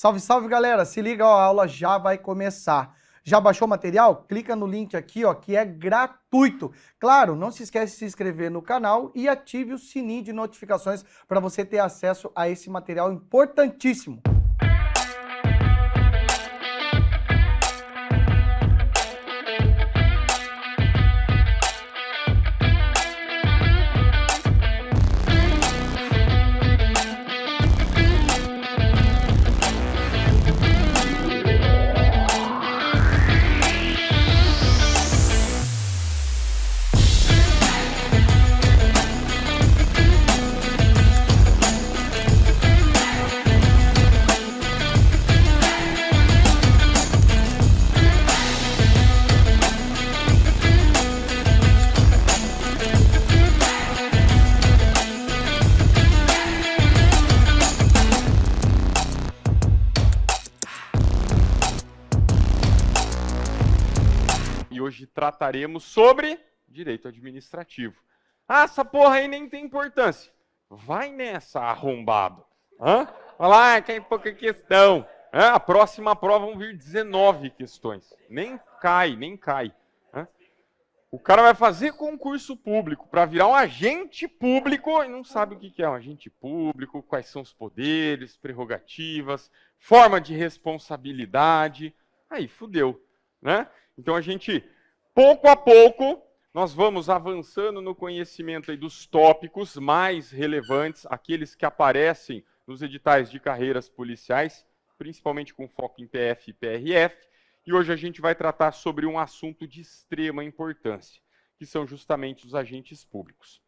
Salve, salve, galera! Se liga, ó, a aula já vai começar. Já baixou o material? Clica no link aqui, ó, que é gratuito. Claro, não se esquece de se inscrever no canal e ative o sininho de notificações para você ter acesso a esse material importantíssimo. Hoje trataremos sobre direito administrativo. Ah, essa porra aí nem tem importância. Vai nessa, arrombado. Fala, que é pouca questão. A próxima prova vão vir 19 questões. Nem cai. O cara vai fazer concurso público para virar um agente público e não sabe o que é um agente público, quais são os poderes, prerrogativas, forma de responsabilidade. Aí, fudeu, né? Então a gente, pouco a pouco, nós vamos avançando no conhecimento aí dos tópicos mais relevantes, aqueles que aparecem nos editais de carreiras policiais, principalmente com foco em PF e PRF, e hoje a gente vai tratar sobre um assunto de extrema importância, que são justamente os agentes públicos.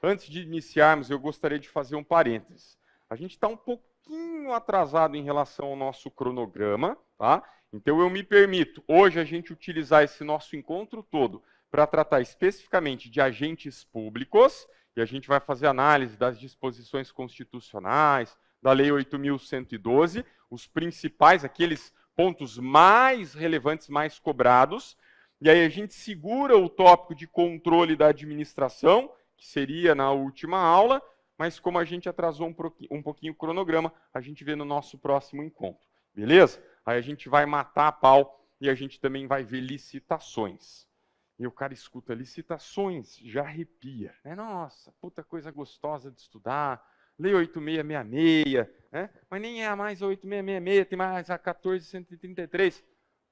Antes de iniciarmos, eu gostaria de fazer um parênteses. A gente está um pouquinho atrasado em relação ao nosso cronograma, tá? Então eu me permito, hoje, a gente utilizar esse nosso encontro todo para tratar especificamente de agentes públicos, e a gente vai fazer análise das disposições constitucionais, da Lei 8.112, os principais, aqueles pontos mais relevantes, mais cobrados, e aí a gente segura o tópico de controle da administração, que seria na última aula, mas como a gente atrasou um pouquinho o cronograma, a gente vê no nosso próximo encontro, beleza? Aí a gente vai matar a pau e a gente também vai ver licitações. E o cara escuta licitações, já arrepia. Nossa, puta coisa gostosa de estudar. Lei 8666, né? Mas nem é a mais a 8666, tem mais a 14.133.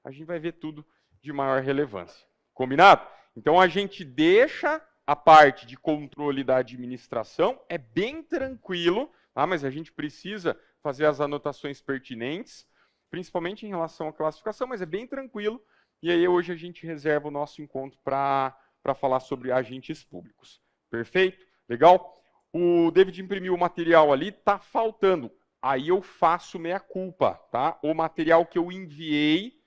A gente vai ver tudo de maior relevância. Combinado? Então a gente deixa a parte de controle da administração, é bem tranquilo, tá? Mas a gente precisa fazer as anotações pertinentes, principalmente em relação à classificação, mas é bem tranquilo. E aí hoje a gente reserva o nosso encontro para falar sobre agentes públicos. Perfeito? Legal? O David imprimiu o material ali, tá faltando. Aí eu faço meia-culpa, tá? O material que eu enviei,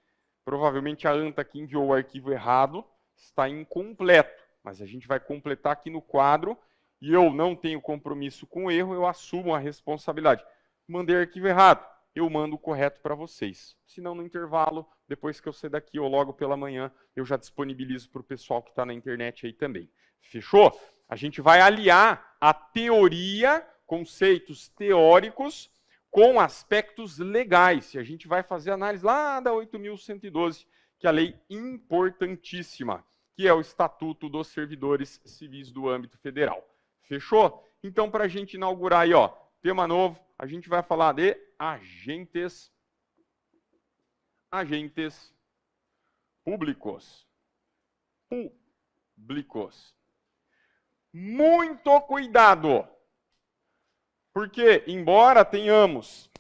provavelmente a Anta que enviou o arquivo errado, está incompleto. Mas a gente vai completar aqui no quadro e eu não tenho compromisso com o erro, eu assumo a responsabilidade. Mandei arquivo errado. Eu mando o correto para vocês. Se não, no intervalo, depois que eu sair daqui ou logo pela manhã, eu já disponibilizo para o pessoal que está na internet aí também. Fechou? A gente vai aliar a teoria, conceitos teóricos, com aspectos legais. E a gente vai fazer análise lá da 8.112, que é a lei importantíssima, que é o Estatuto dos Servidores Civis do âmbito federal. Fechou? Então, para a gente inaugurar aí, ó, tema novo, a gente vai falar de agentes públicos. Muito cuidado, porque, embora tenhamos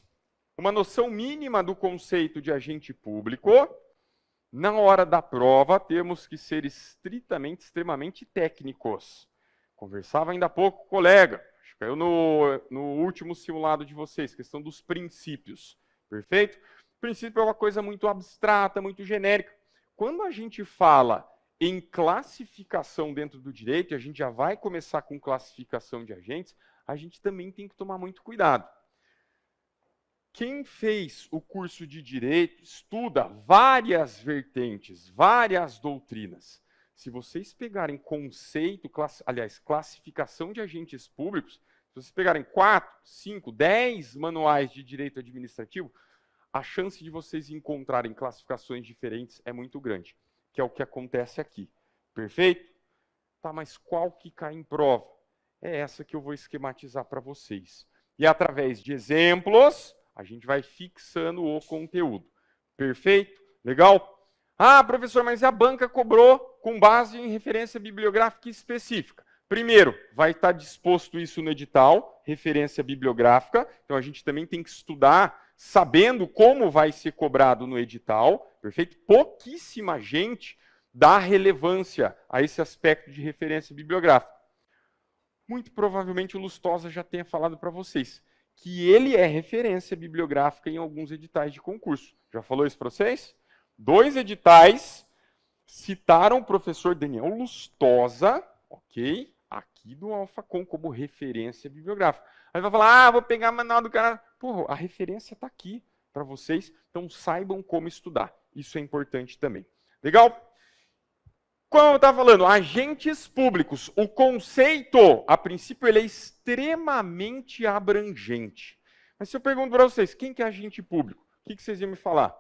uma noção mínima do conceito de agente público, na hora da prova temos que ser extremamente técnicos. Conversava ainda há pouco com o colega, caiu no último simulado de vocês, questão dos princípios, perfeito? O princípio é uma coisa muito abstrata, muito genérica. Quando a gente fala em classificação dentro do direito, a gente já vai começar com classificação de agentes, a gente também tem que tomar muito cuidado. Quem fez o curso de direito estuda várias vertentes, várias doutrinas. Se vocês pegarem conceito, classificação de agentes públicos, se vocês pegarem 4, 5, 10 manuais de direito administrativo, a chance de vocês encontrarem classificações diferentes é muito grande, que é o que acontece aqui. Perfeito? Tá, mas qual que cai em prova? É essa que eu vou esquematizar para vocês. E através de exemplos, a gente vai fixando o conteúdo. Perfeito? Legal? Ah, professor, mas a banca cobrou com base em referência bibliográfica específica. Primeiro, vai estar disposto isso no edital, referência bibliográfica. Então, a gente também tem que estudar sabendo como vai ser cobrado no edital. Perfeito? Pouquíssima gente dá relevância a esse aspecto de referência bibliográfica. Muito provavelmente o Lustosa já tenha falado para vocês que ele é referência bibliográfica em alguns editais de concurso. Já falou isso para vocês? 2 editais citaram o professor Daniel Lustosa, ok? Aqui do Alphacom como referência bibliográfica. Aí vai falar, vou pegar o manual do cara. Pô, a referência está aqui para vocês, então saibam como estudar. Isso é importante também. Legal? Como eu estava falando, agentes públicos. O conceito, a princípio, ele é extremamente abrangente. Mas se eu pergunto para vocês, quem que é agente público? O que vocês iam me falar?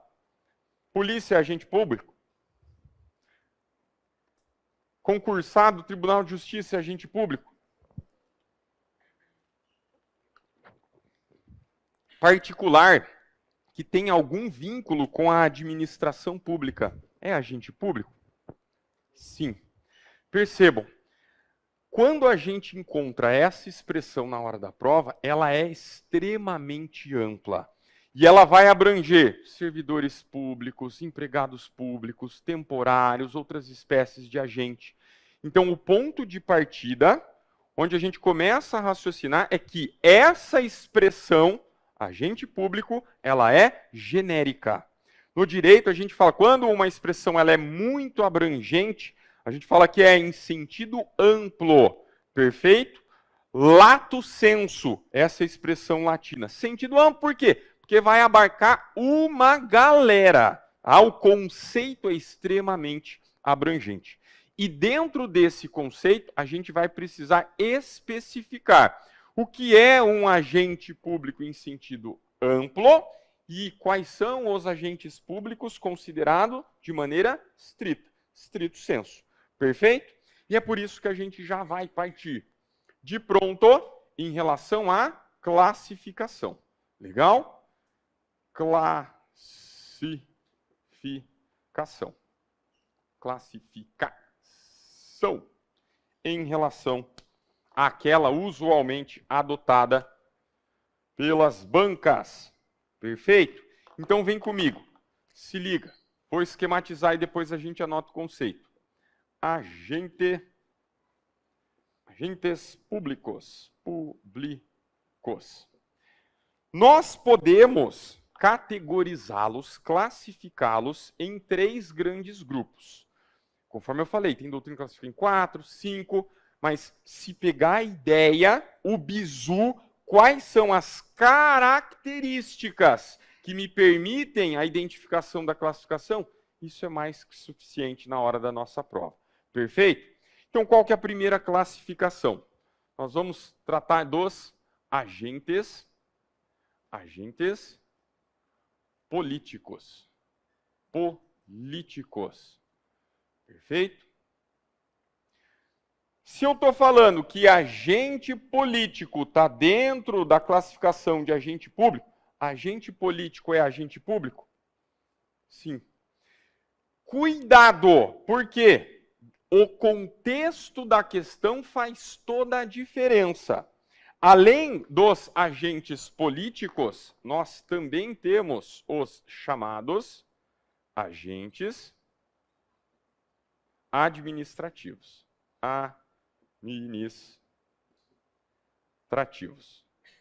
Polícia é agente público? Concursado, Tribunal de Justiça é agente público? Particular, que tem algum vínculo com a administração pública, é agente público? Sim. Percebam, quando a gente encontra essa expressão na hora da prova, ela é extremamente ampla. E ela vai abranger servidores públicos, empregados públicos, temporários, outras espécies de agente. Então, o ponto de partida, onde a gente começa a raciocinar, é que essa expressão, agente público, ela é genérica. No direito, a gente fala, quando uma expressão ela é muito abrangente, a gente fala que é em sentido amplo, perfeito? Lato sensu, essa expressão latina. Sentido amplo por quê? Porque vai abarcar uma galera. O conceito é extremamente abrangente. E dentro desse conceito, a gente vai precisar especificar o que é um agente público em sentido amplo e quais são os agentes públicos considerados de maneira estrita, stricto sensu. Perfeito? E é por isso que a gente já vai partir de pronto em relação à classificação. Legal? Classificação. Classificação em relação àquela usualmente adotada pelas bancas. Perfeito? Então vem comigo. Se liga. Vou esquematizar e depois a gente anota o conceito. Agentes públicos. Nós podemos categorizá-los, classificá-los em 3 grandes grupos. Conforme eu falei, tem doutrina que classifica em 4, 5, mas se pegar a ideia, o bizu, quais são as características que me permitem a identificação da classificação, isso é mais que suficiente na hora da nossa prova. Perfeito? Então, qual que é a primeira classificação? Nós vamos tratar dos agentes políticos. Perfeito? Se eu estou falando que agente político está dentro da classificação de agente público, agente político é agente público? Sim. Cuidado, por quê? O contexto da questão faz toda a diferença. Além dos agentes políticos, nós também temos os chamados agentes administrativos.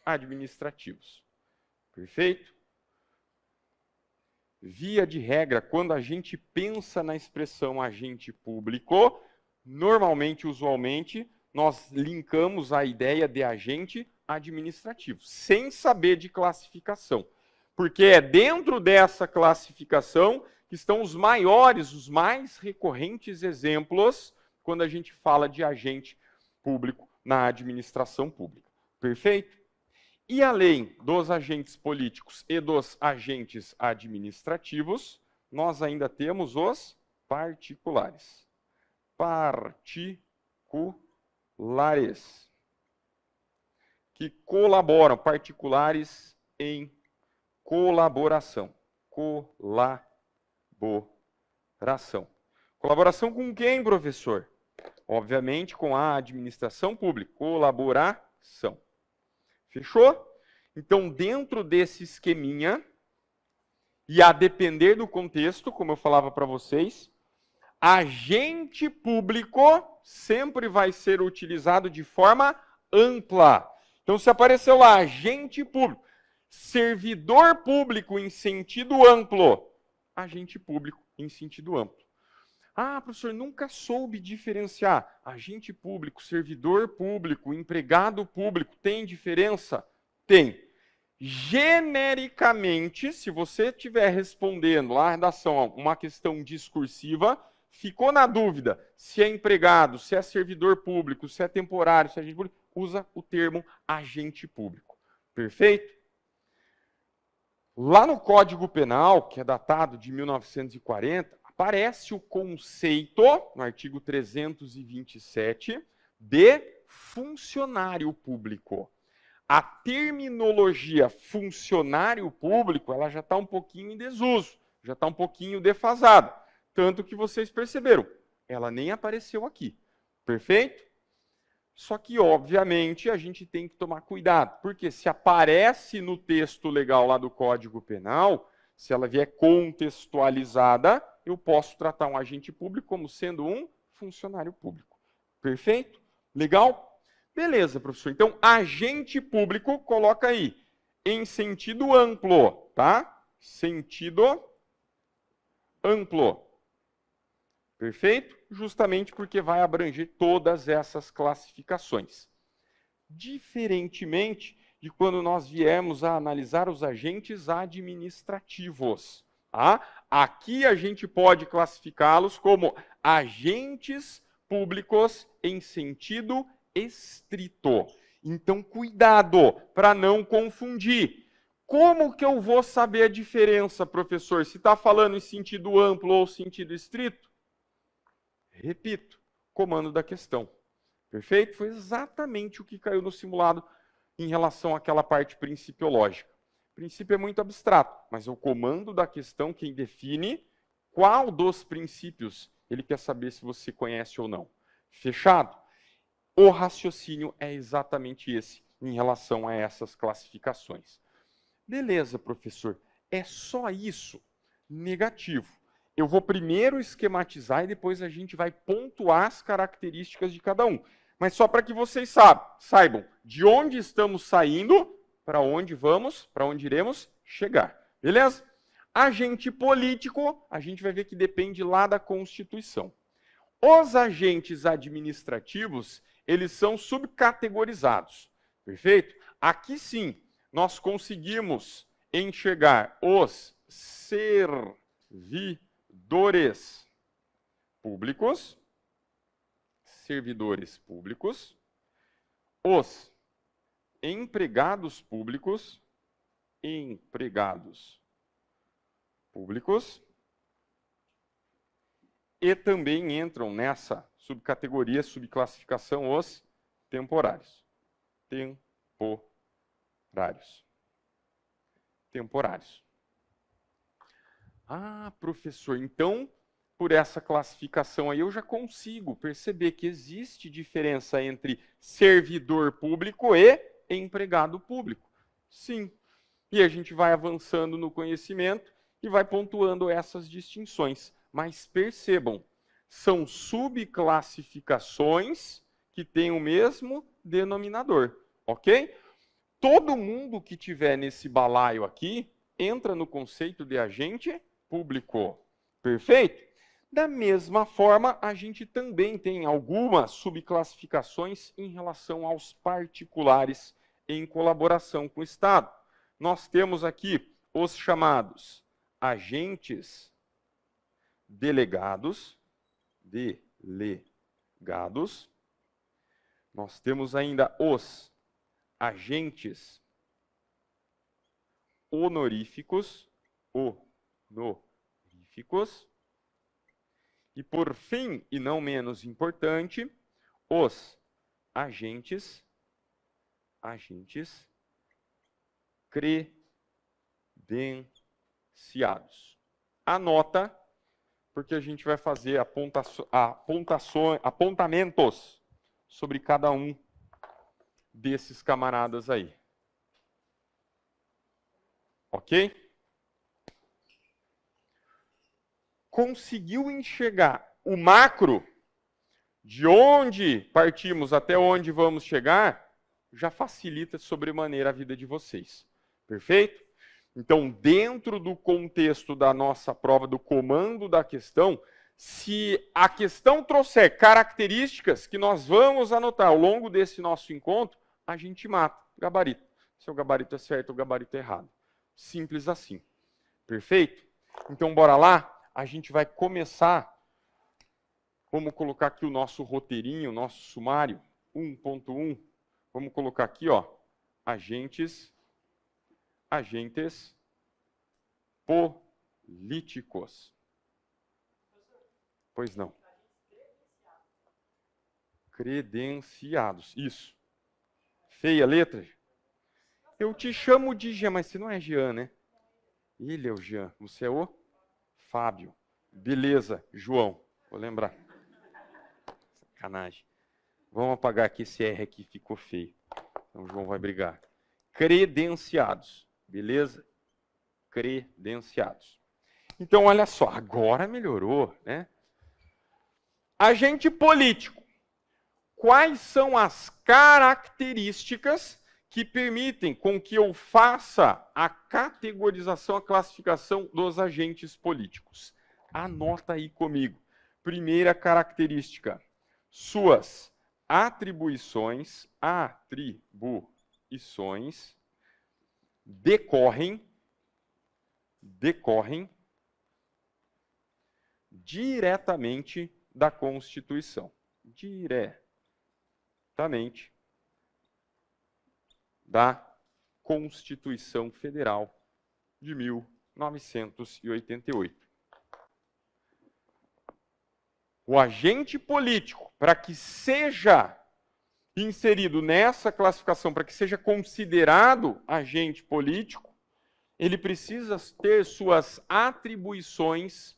Administrativos. Perfeito? Via de regra, quando a gente pensa na expressão agente público, normalmente, usualmente, nós linkamos a ideia de agente administrativo, sem saber de classificação. Porque é dentro dessa classificação que estão os maiores, os mais recorrentes exemplos quando a gente fala de agente público na administração pública. Perfeito? E além dos agentes políticos e dos agentes administrativos, nós ainda temos os particulares. Particulares. Que colaboram, particulares em colaboração. Colaboração. Colaboração com quem, professor? Obviamente com a administração pública. Colaboração. Fechou? Então, dentro desse esqueminha, e a depender do contexto, como eu falava para vocês, agente público sempre vai ser utilizado de forma ampla. Então, se apareceu lá, agente público, servidor público em sentido amplo, agente público em sentido amplo. Ah, professor, nunca soube diferenciar agente público, servidor público, empregado público. Tem diferença? Tem. Genericamente, se você estiver respondendo lá na redação uma questão discursiva, ficou na dúvida se é empregado, se é servidor público, se é temporário, se é agente público, usa o termo agente público. Perfeito? Lá no Código Penal, que é datado de 1940, aparece o conceito, no artigo 327, de funcionário público. A terminologia funcionário público, ela já está um pouquinho em desuso, já está um pouquinho defasada. Tanto que vocês perceberam, ela nem apareceu aqui. Perfeito? Só que, obviamente, a gente tem que tomar cuidado, porque se aparece no texto legal lá do Código Penal, se ela vier contextualizada, eu posso tratar um agente público como sendo um funcionário público. Perfeito? Legal? Beleza, professor. Então, agente público, coloca aí, em sentido amplo, tá? Sentido amplo. Perfeito? Justamente porque vai abranger todas essas classificações. Diferentemente de quando nós viemos a analisar os agentes administrativos. Tá? Aqui a gente pode classificá-los como agentes públicos em sentido estrito. Então, cuidado para não confundir. Como que eu vou saber a diferença, professor, se está falando em sentido amplo ou sentido estrito? Repito, comando da questão. Perfeito? Foi exatamente o que caiu no simulado em relação àquela parte principiológica. O princípio é muito abstrato, mas é o comando da questão quem define qual dos princípios ele quer saber se você conhece ou não. Fechado? O raciocínio é exatamente esse em relação a essas classificações. Beleza, professor. É só isso? Negativo. Eu vou primeiro esquematizar e depois a gente vai pontuar as características de cada um. Mas só para que vocês saibam de onde estamos saindo, para onde vamos, para onde iremos chegar. Beleza? Agente político, a gente vai ver que depende lá da Constituição. Os agentes administrativos, eles são subcategorizados. Perfeito? Aqui sim, nós conseguimos enxergar os servidores públicos, os empregados públicos, e também entram nessa subcategoria, subclassificação, os temporários. Temporários. Ah, professor, então, por essa classificação aí, eu já consigo perceber que existe diferença entre servidor público e empregado público. Sim. E a gente vai avançando no conhecimento e vai pontuando essas distinções. Mas percebam, são subclassificações que têm o mesmo denominador, ok? Todo mundo que tiver nesse balaio aqui entra no conceito de agente público. Perfeito? Da mesma forma, a gente também tem algumas subclassificações em relação aos particulares em colaboração com o Estado. Nós temos aqui os chamados agentes delegados. Nós temos ainda os agentes honoríficos, e por fim, e não menos importante, os agentes credenciados. Anota, porque a gente vai fazer apontamentos sobre cada um desses camaradas aí. Ok? Conseguiu enxergar o macro, de onde partimos até onde vamos chegar, já facilita sobremaneira a vida de vocês. Perfeito? Então, dentro do contexto da nossa prova, do comando da questão, se a questão trouxer características que nós vamos anotar ao longo desse nosso encontro, a gente mata o gabarito. Se o gabarito é certo, o gabarito é errado. Simples assim. Perfeito? Então, bora lá? A gente vai começar, vamos colocar aqui o nosso roteirinho, o nosso sumário, 1.1. Vamos colocar aqui, ó, agentes políticos. Pois não. Credenciados, isso. Feia a letra? Eu te chamo de Jean, mas você não é Jean, né? Ele é o Jean, você é o Fábio. Beleza, João. Vou lembrar. Sacanagem. Vamos apagar aqui esse R aqui, ficou feio. Então o João vai brigar. Credenciados. Beleza? Credenciados. Então, olha só, agora melhorou, né? Agente político. Quais são as características que permitem com que eu faça a categorização, a classificação dos agentes políticos? Anota aí comigo. Primeira característica, suas atribuições decorrem diretamente da Constituição. Diretamente da Constituição Federal de 1988. O agente político, para que seja inserido nessa classificação, para que seja considerado agente político, ele precisa ter suas atribuições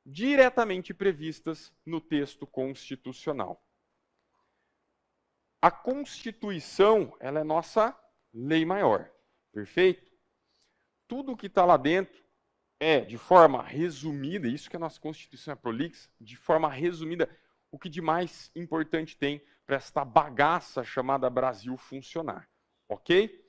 diretamente previstas no texto constitucional. A Constituição, ela é nossa lei maior, perfeito? Tudo que está lá dentro é, de forma resumida, isso que a nossa Constituição é prolixa, de forma resumida, o que de mais importante tem para esta bagaça chamada Brasil funcionar, ok?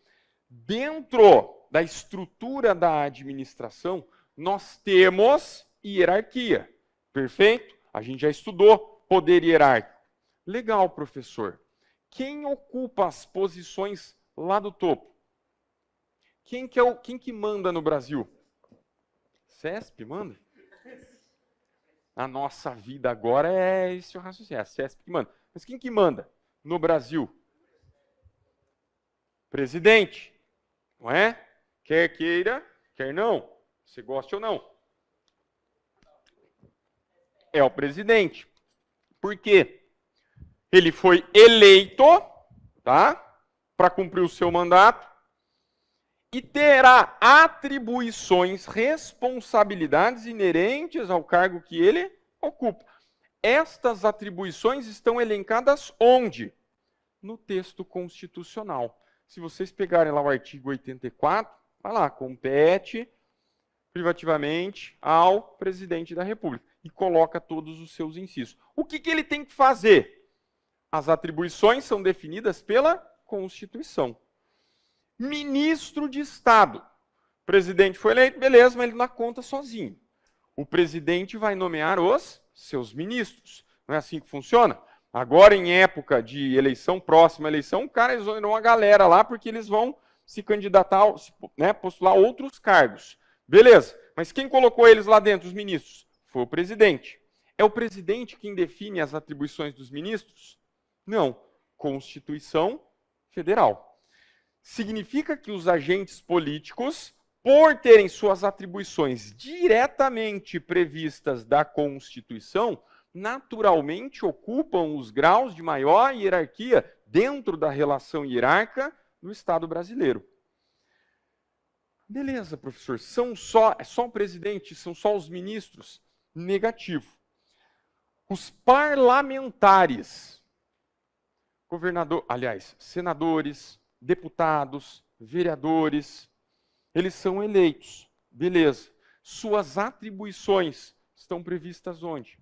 Dentro da estrutura da administração, nós temos hierarquia, perfeito? A gente já estudou poder hierárquico. Legal, professor. Quem ocupa as posições lá do topo? Quem que manda no Brasil? CESP manda? A nossa vida agora é esse o raciocínio, é a CESP que manda. Mas quem que manda no Brasil? Presidente, não é? Quer queira, quer não. Você gosta ou não. É o presidente. Por quê? Ele foi eleito, tá? Para cumprir o seu mandato e terá atribuições, responsabilidades inerentes ao cargo que ele ocupa. Estas atribuições estão elencadas onde? No texto constitucional. Se vocês pegarem lá o artigo 84, vai lá, compete privativamente ao presidente da República e coloca todos os seus incisos. O que ele tem que fazer? As atribuições são definidas pela Constituição. Ministro de Estado. O presidente foi eleito, beleza, mas ele não dá conta sozinho. O presidente vai nomear os seus ministros. Não é assim que funciona? Agora, em época de eleição, próxima eleição, o cara exonerou uma galera lá porque eles vão se candidatar, né, postular outros cargos. Beleza, mas quem colocou eles lá dentro, os ministros? Foi o presidente. É o presidente quem define as atribuições dos ministros? Não. Constituição Federal. Significa que os agentes políticos, por terem suas atribuições diretamente previstas da Constituição, naturalmente ocupam os graus de maior hierarquia dentro da relação hierárquica do Estado brasileiro. Beleza, professor, é só o presidente, são só os ministros? Negativo. Os parlamentares, senadores, deputados, vereadores, eles são eleitos, beleza. Suas atribuições estão previstas onde?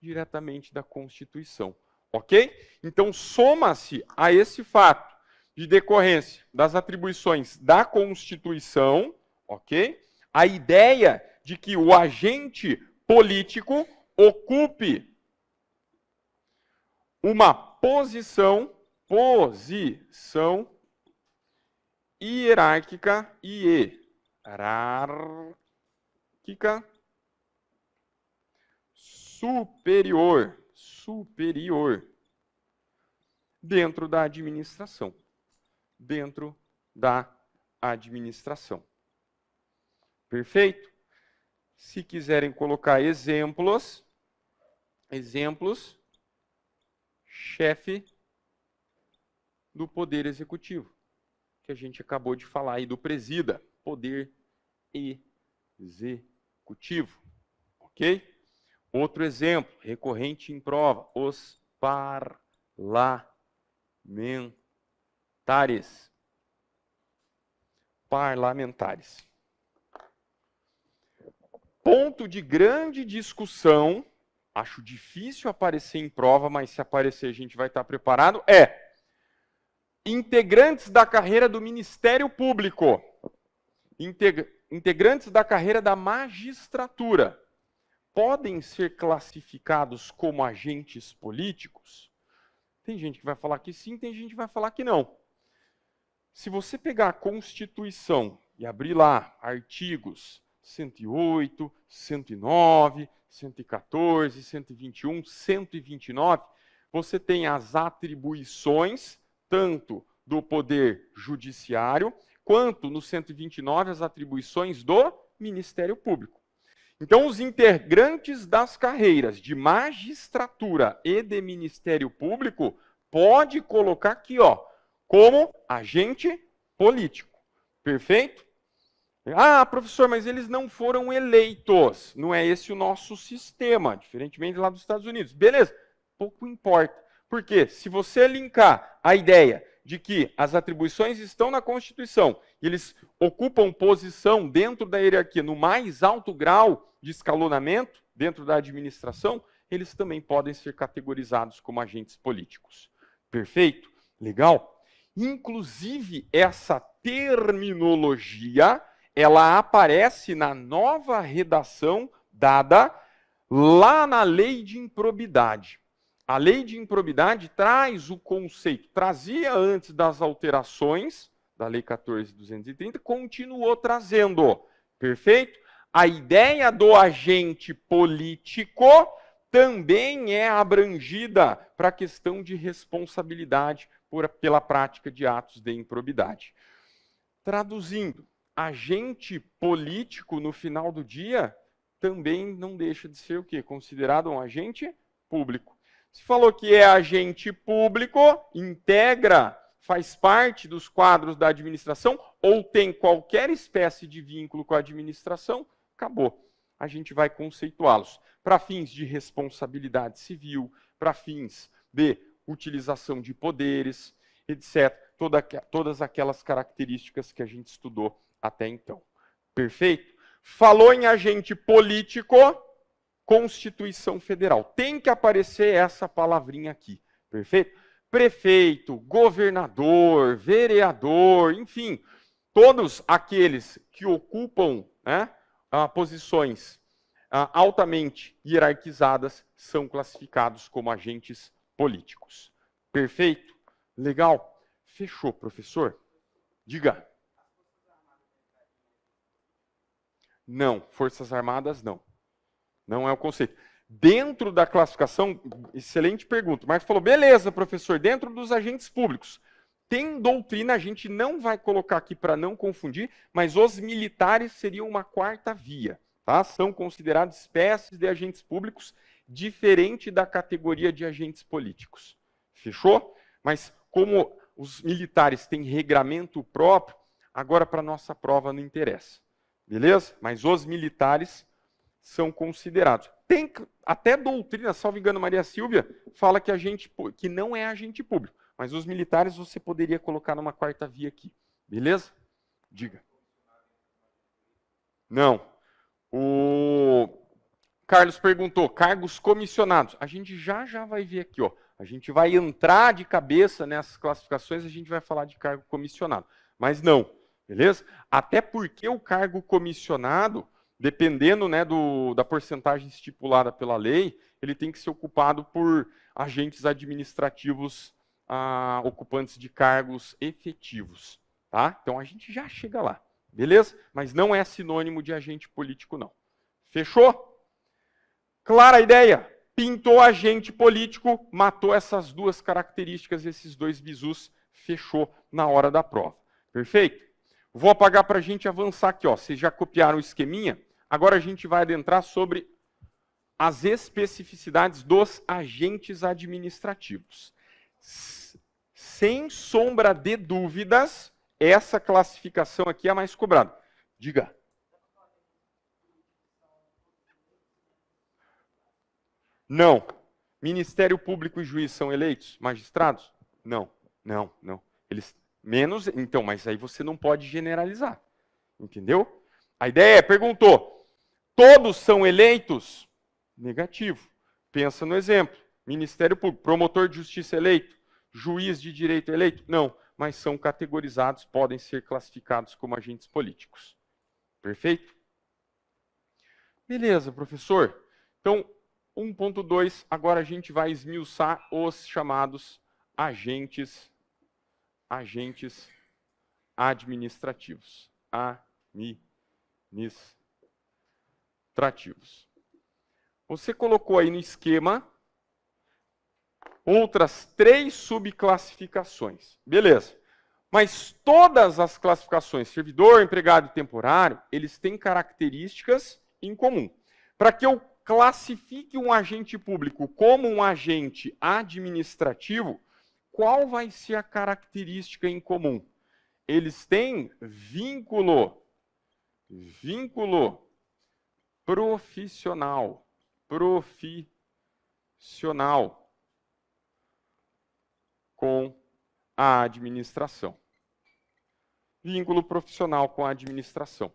Diretamente da Constituição, ok? Então, soma-se a esse fato de decorrência das atribuições da Constituição, ok? A ideia de que o agente político ocupe uma posição hierárquica superior dentro da administração. Perfeito? Se quiserem colocar exemplos, chefe do Poder Executivo, que a gente acabou de falar aí do presida, Poder Executivo, ok? Outro exemplo, recorrente em prova, os parlamentares. Ponto de grande discussão, acho difícil aparecer em prova, mas se aparecer a gente vai estar preparado, integrantes da carreira do Ministério Público, integrantes da carreira da magistratura, podem ser classificados como agentes políticos? Tem gente que vai falar que sim, tem gente que vai falar que não. Se você pegar a Constituição e abrir lá artigos 108, 109, 114, 121, 129, você tem as atribuições tanto do Poder Judiciário, quanto no 129 as atribuições do Ministério Público. Então, os integrantes das carreiras de magistratura e de Ministério Público pode colocar aqui, como agente político. Perfeito? Ah, professor, mas eles não foram eleitos. Não é esse o nosso sistema, diferentemente lá dos Estados Unidos. Beleza, pouco importa. Porque se você linkar a ideia de que as atribuições estão na Constituição e eles ocupam posição dentro da hierarquia no mais alto grau de escalonamento dentro da administração, eles também podem ser categorizados como agentes políticos. Perfeito? Legal? Inclusive, essa terminologia, ela aparece na nova redação dada lá na Lei de Improbidade. A Lei de Improbidade traz o conceito, trazia antes das alterações da Lei 14.230, continuou trazendo. Perfeito? A ideia do agente político também é abrangida para a questão de responsabilidade pela prática de atos de improbidade. Traduzindo, agente político, no final do dia, também não deixa de ser o quê? Considerado um agente público. Se falou que é agente público, integra, faz parte dos quadros da administração, ou tem qualquer espécie de vínculo com a administração, acabou. A gente vai conceituá-los para fins de responsabilidade civil, para fins de utilização de poderes, etc. Todas aquelas características que a gente estudou até então. Perfeito? Falou em agente político, Constituição Federal. Tem que aparecer essa palavrinha aqui. Perfeito? Prefeito, governador, vereador, enfim, todos aqueles que ocupam, posições altamente hierarquizadas são classificados como agentes políticos. Perfeito? Legal? Fechou, professor? Diga. Não, Forças Armadas não. Não é o conceito. Dentro da classificação, excelente pergunta. O Marcos falou, beleza, professor, dentro dos agentes públicos, tem doutrina, a gente não vai colocar aqui para não confundir, mas os militares seriam uma quarta via, tá? São considerados espécies de agentes públicos, diferente da categoria de agentes políticos. Fechou? Mas como os militares têm regramento próprio, agora para nossa prova não interessa. Beleza? Mas os militares são considerados. Tem até doutrina, salvo engano, Maria Silvia, fala que não é agente público. Mas os militares você poderia colocar numa quarta via aqui. Beleza? Diga. Não. O Carlos perguntou, cargos comissionados. A gente já vai ver aqui, ó. A gente vai entrar de cabeça nessas classificações, a gente vai falar de cargo comissionado. Mas não, beleza? Até porque o cargo comissionado, dependendo, né, da porcentagem estipulada pela lei, ele tem que ser ocupado por agentes administrativos ocupantes de cargos efetivos. Tá? Então a gente já chega lá, beleza? Mas não é sinônimo de agente político, não. Fechou? Clara a ideia? Pintou agente político, matou essas duas características, esses dois bizus, fechou na hora da prova. Perfeito? Vou apagar para a gente avançar aqui. Ó. Vocês já copiaram o esqueminha? Agora a gente vai adentrar sobre as especificidades dos agentes administrativos. Sem sombra de dúvidas, essa classificação aqui é a mais cobrada. Diga. Não. Ministério Público e juiz são eleitos? Magistrados? Não. Eles menos, então, mas aí você não pode generalizar. Entendeu? A ideia é, perguntou, todos são eleitos? Negativo. Pensa no exemplo. Ministério Público, promotor de justiça eleito, juiz de direito eleito? Não, mas são categorizados, podem ser classificados como agentes políticos. Perfeito? Beleza, professor. Então, 1.2, agora a gente vai esmiuçar os chamados agentes administrativos. Você colocou aí no esquema outras 3 subclassificações. Beleza. Mas todas as classificações, servidor, empregado e temporário, eles têm características em comum. Para que eu classifique um agente público como um agente administrativo, qual vai ser a característica em comum? Eles têm vínculo profissional com a administração. Vínculo profissional com a administração.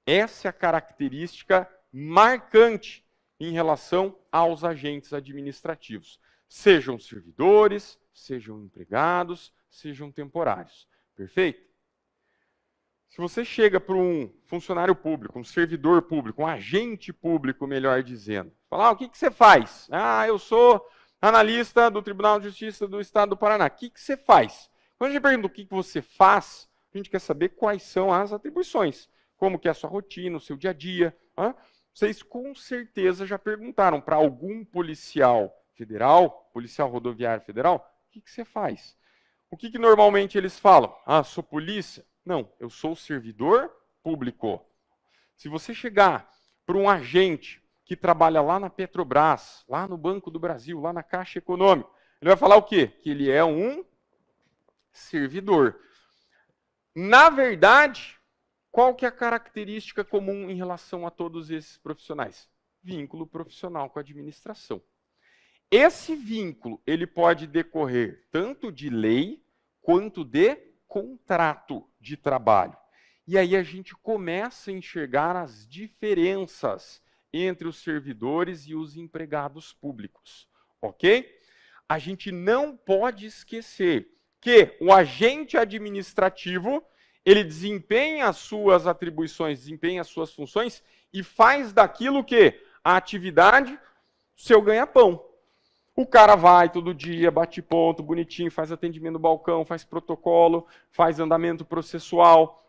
Essa é a característica marcante em relação aos agentes administrativos. Sejam servidores, sejam empregados, sejam temporários. Perfeito? Se você chega para um funcionário público, um servidor público, um agente público, melhor dizendo, fala, o que você faz? Eu sou analista do Tribunal de Justiça do Estado do Paraná. O que você faz? Quando a gente pergunta o que você faz, a gente quer saber quais são as atribuições, como que é a sua rotina, o seu dia a dia. Vocês com certeza já perguntaram para algum policial federal, policial rodoviário federal, o que você faz? O que normalmente eles falam? Sou polícia? Não, eu sou servidor público. Se você chegar para um agente que trabalha lá na Petrobras, lá no Banco do Brasil, lá na Caixa Econômica, ele vai falar o quê? Que ele é um servidor. Na verdade, qual que é a característica comum em relação a todos esses profissionais? Vínculo profissional com a administração. Esse vínculo, ele pode decorrer tanto de lei quanto de contrato de trabalho. E aí a gente começa a enxergar as diferenças entre os servidores e os empregados públicos, ok? A gente não pode esquecer que o agente administrativo, ele desempenha as suas atribuições, desempenha as suas funções e faz daquilo que a atividade seu ganha-pão. O cara vai todo dia, bate ponto, bonitinho, faz atendimento no balcão, faz protocolo, faz andamento processual.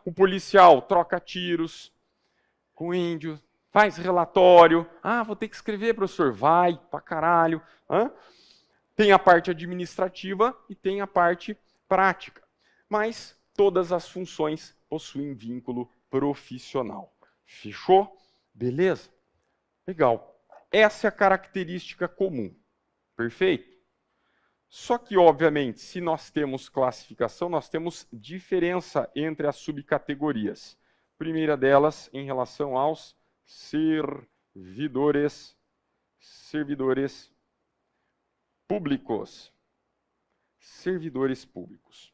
O policial troca tiros com o índio, faz relatório. Vou ter que escrever, professor. Vai pra caralho. Tem a parte administrativa e tem a parte prática. Mas todas as funções possuem vínculo profissional. Fechou? Beleza? Legal. Essa é a característica comum. Perfeito? Só que, obviamente, se nós temos classificação, nós temos diferença entre as subcategorias. Primeira delas, em relação aos servidores públicos. Servidores públicos.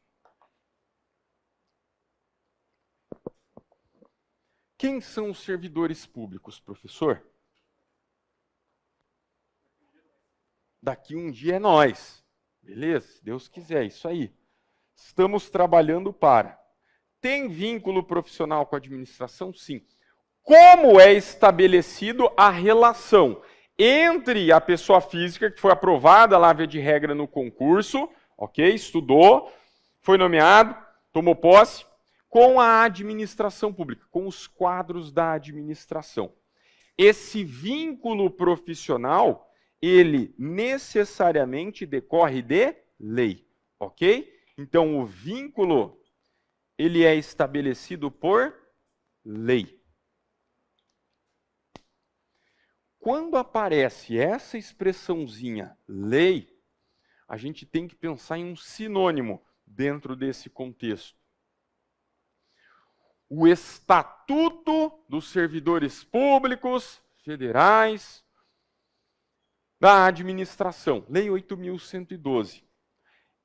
Quem são os servidores públicos, professor? Daqui um dia é nós. Beleza? Se Deus quiser, isso aí. Estamos trabalhando para. Tem vínculo profissional com a administração? Sim. Como é estabelecido a relação entre a pessoa física, que foi aprovada lá via de regra no concurso, ok? Estudou, foi nomeado, tomou posse, com a administração pública, com os quadros da administração. Esse vínculo profissional, ele necessariamente decorre de lei, ok? Então, o vínculo, ele é estabelecido por lei. Quando aparece essa expressãozinha lei, a gente tem que pensar em um sinônimo dentro desse contexto. O Estatuto dos Servidores Públicos Federais da Administração, Lei 8.112.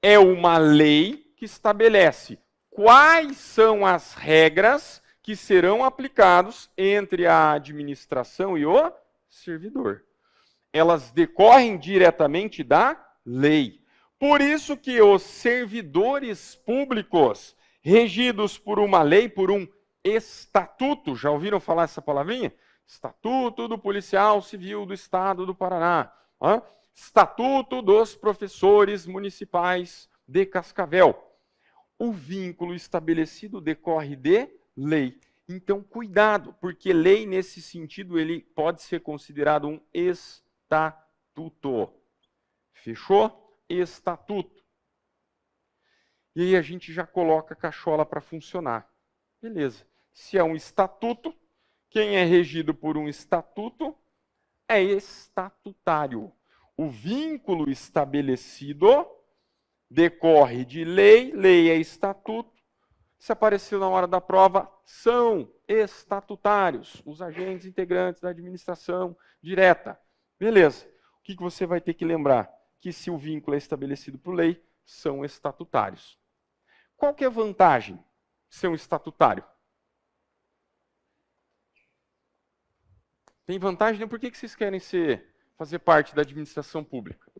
É uma lei que estabelece quais são as regras que serão aplicadas entre a administração e o servidor. Elas decorrem diretamente da lei. Por isso que os servidores públicos, regidos por uma lei, por um estatuto, já ouviram falar essa palavrinha? Estatuto do Policial Civil do Estado do Paraná. Estatuto dos Professores Municipais de Cascavel. O vínculo estabelecido decorre de lei. Então, cuidado, porque lei, nesse sentido, ele pode ser considerado um estatuto. Fechou? Estatuto. E aí a gente já coloca a cachola para funcionar. Beleza. Se é um estatuto, quem é regido por um estatuto é estatutário. O vínculo estabelecido decorre de lei, lei é estatuto. Se apareceu na hora da prova, são estatutários, os agentes integrantes da administração direta. Beleza. O que você vai ter que lembrar? Que se o vínculo é estabelecido por lei, são estatutários. Qual que é a vantagem de ser um estatutário? Tem vantagem? Por que vocês querem fazer parte da administração pública?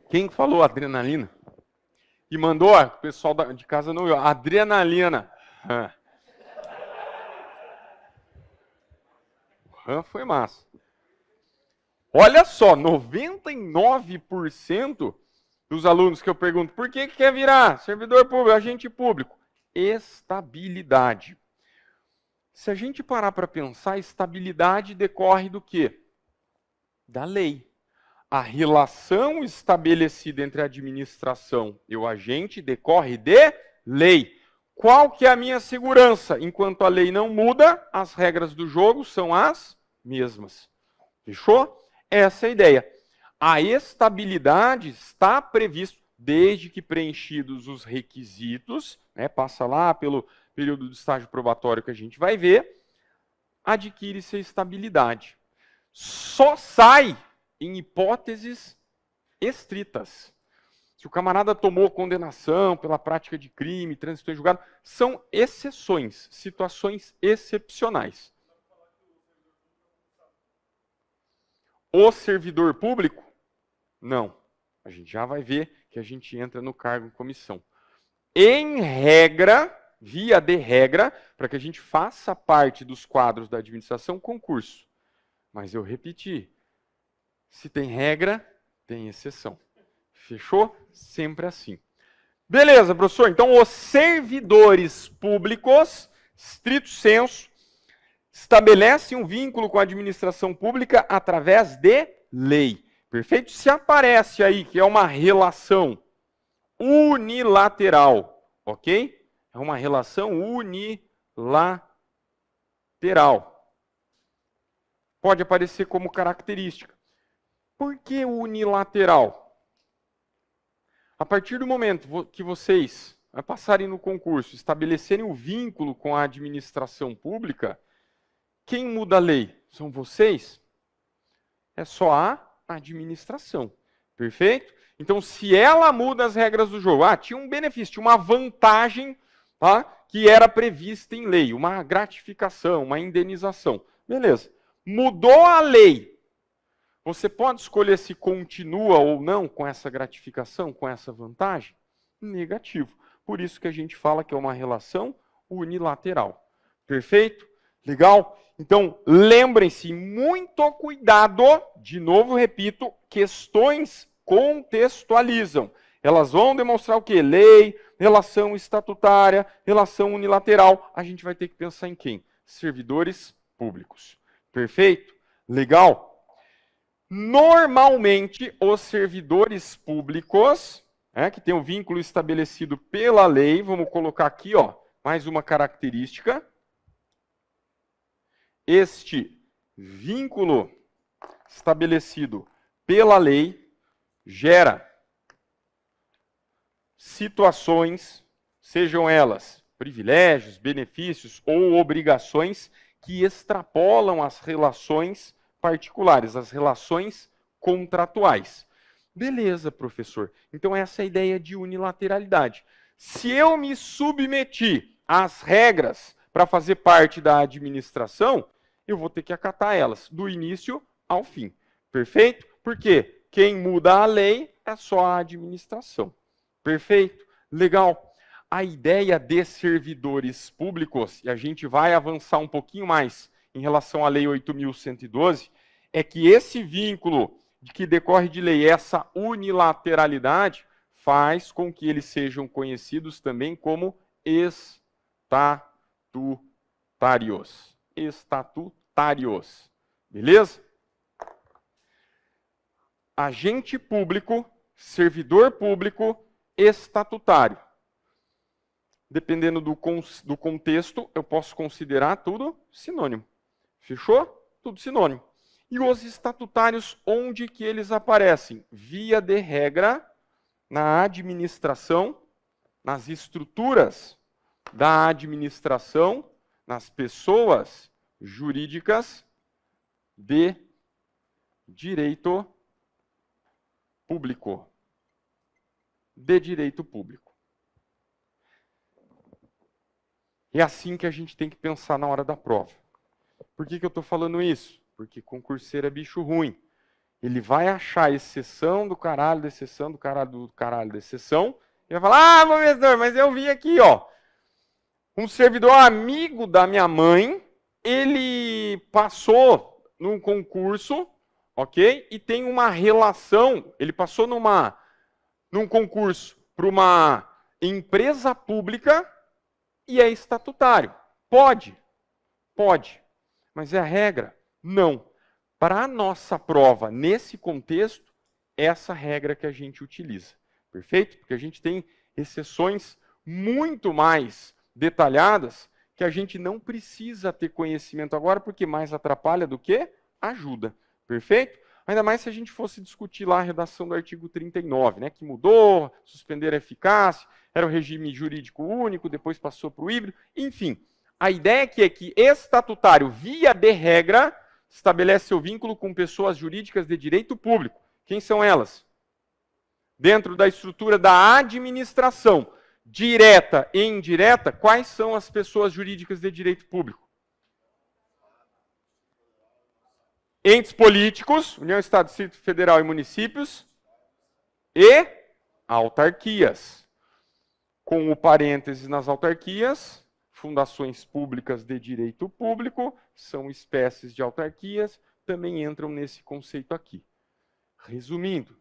Quem falou adrenalina? E mandou, o pessoal de casa não viu, adrenalina. O foi massa. Olha só, 99% dos alunos que eu pergunto, por que quer virar servidor público, agente público? Estabilidade. Se a gente parar para pensar, estabilidade decorre do quê? Da lei. A relação estabelecida entre a administração e o agente decorre de lei. Qual que é a minha segurança? Enquanto a lei não muda, as regras do jogo são as mesmas. Fechou? Essa é a ideia. A estabilidade está prevista desde que preenchidos os requisitos, passa lá pelo período do estágio probatório que a gente vai ver, adquire-se a estabilidade. Só sai em hipóteses estritas. Se o camarada tomou condenação pela prática de crime, transitou em julgado, são exceções, situações excepcionais. O servidor público? Não. A gente já vai ver que a gente entra no cargo em comissão. Em regra, via de regra, para que a gente faça parte dos quadros da administração, concurso. Mas eu repeti, se tem regra, tem exceção. Fechou? Sempre assim. Beleza, professor. Então, os servidores públicos, stricto sensu, estabelecem um vínculo com a administração pública através de lei. Perfeito? Se aparece aí que é uma relação unilateral, ok? É uma relação unilateral. Pode aparecer como característica. Por que unilateral? A partir do momento que vocês passarem no concurso, estabelecerem o vínculo com a administração pública, quem muda a lei? São vocês? É só a administração. Perfeito? Então, se ela muda as regras do jogo, tinha um benefício, tinha uma vantagem, tá, que era prevista em lei, uma gratificação, uma indenização. Beleza. Mudou a lei. Você pode escolher se continua ou não com essa gratificação, com essa vantagem? Negativo. Por isso que a gente fala que é uma relação unilateral. Perfeito? Legal? Então, lembrem-se, muito cuidado, de novo repito, questões contextualizam. Elas vão demonstrar o quê? Lei, relação estatutária, relação unilateral. A gente vai ter que pensar em quem? Servidores públicos. Perfeito? Legal? Normalmente, os servidores públicos, que tem um vínculo estabelecido pela lei, vamos colocar aqui, mais uma característica. Este vínculo estabelecido pela lei gera situações, sejam elas privilégios, benefícios ou obrigações que extrapolam as relações particulares, as relações contratuais. Beleza, professor. Então essa é a ideia de unilateralidade. Se eu me submeti às regras para fazer parte da administração, eu vou ter que acatar elas, do início ao fim. Perfeito? Porque quem muda a lei é só a administração. Perfeito? Legal. A ideia de servidores públicos, e a gente vai avançar um pouquinho mais em relação à Lei 8.112, é que esse vínculo que decorre de lei, essa unilateralidade, faz com que eles sejam conhecidos também como estatutários. Estatutários. Beleza? Agente público, servidor público, estatutário. Dependendo do contexto, eu posso considerar tudo sinônimo. Fechou? Tudo sinônimo. E os estatutários, onde que eles aparecem? Via de regra, na administração, nas estruturas da administração, nas pessoas jurídicas de direito público. De direito público. É assim que a gente tem que pensar na hora da prova. Por que eu estou falando isso? Porque concurseiro é bicho ruim. Ele vai achar exceção do caralho, da exceção do caralho, do caralho, da exceção, e vai falar, professor, mas eu vi aqui, um servidor amigo da minha mãe, ele passou num concurso, ok? E tem uma relação, ele passou num concurso para uma empresa pública e é estatutário. Pode. Pode. Mas é a regra? Não. Para a nossa prova, nesse contexto, essa regra que a gente utiliza. Perfeito? Porque a gente tem exceções muito mais detalhadas que a gente não precisa ter conhecimento agora, porque mais atrapalha do que ajuda. Perfeito? Ainda mais se a gente fosse discutir lá a redação do artigo 39, né, que mudou, suspender a eficácia, era o regime jurídico único, depois passou para o híbrido, enfim. A ideia aqui é que estatutário, via de regra, estabelece seu vínculo com pessoas jurídicas de direito público. Quem são elas? Dentro da estrutura da administração, direta e indireta, quais são as pessoas jurídicas de direito público? Entes políticos, União, Estado, Distrito Federal e municípios, e autarquias. Com o parênteses nas autarquias, fundações públicas de direito público, são espécies de autarquias, também entram nesse conceito aqui. Resumindo,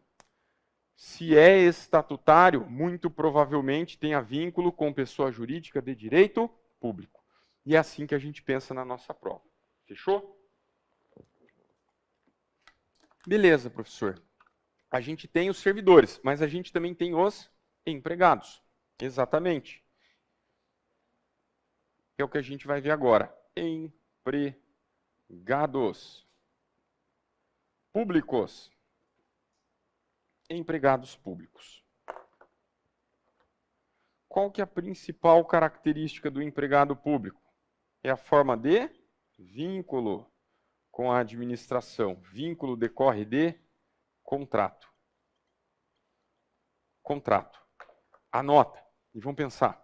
se é estatutário, muito provavelmente tenha vínculo com pessoa jurídica de direito público. E é assim que a gente pensa na nossa prova. Fechou? Beleza, professor. A gente tem os servidores, mas a gente também tem os empregados. Exatamente. É o que a gente vai ver agora. Empregados públicos. Empregados públicos. Qual que é a principal característica do empregado público? É a forma de vínculo com a administração. Vínculo decorre de contrato. Contrato. Anota e vamos pensar.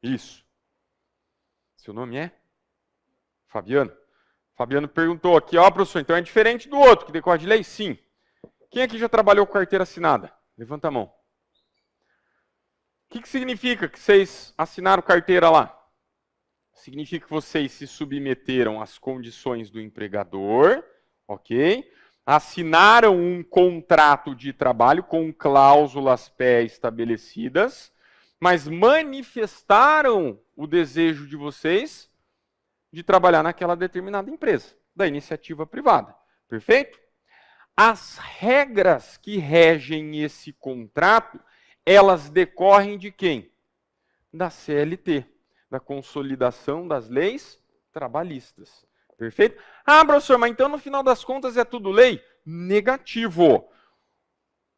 Isso. Seu nome é? Fabiano. Fabiano perguntou aqui, ó, professor, então é diferente do outro, que decorre de lei? Sim. Quem aqui já trabalhou com carteira assinada? Levanta a mão. O que significa que vocês assinaram carteira lá? Significa que vocês se submeteram às condições do empregador, ok? Assinaram um contrato de trabalho com cláusulas pré-estabelecidas, mas manifestaram o desejo de vocês de trabalhar naquela determinada empresa, da iniciativa privada. Perfeito? As regras que regem esse contrato, elas decorrem de quem? Da CLT, da Consolidação das Leis Trabalhistas. Perfeito? Ah, professor, mas então no final das contas é tudo lei? Negativo.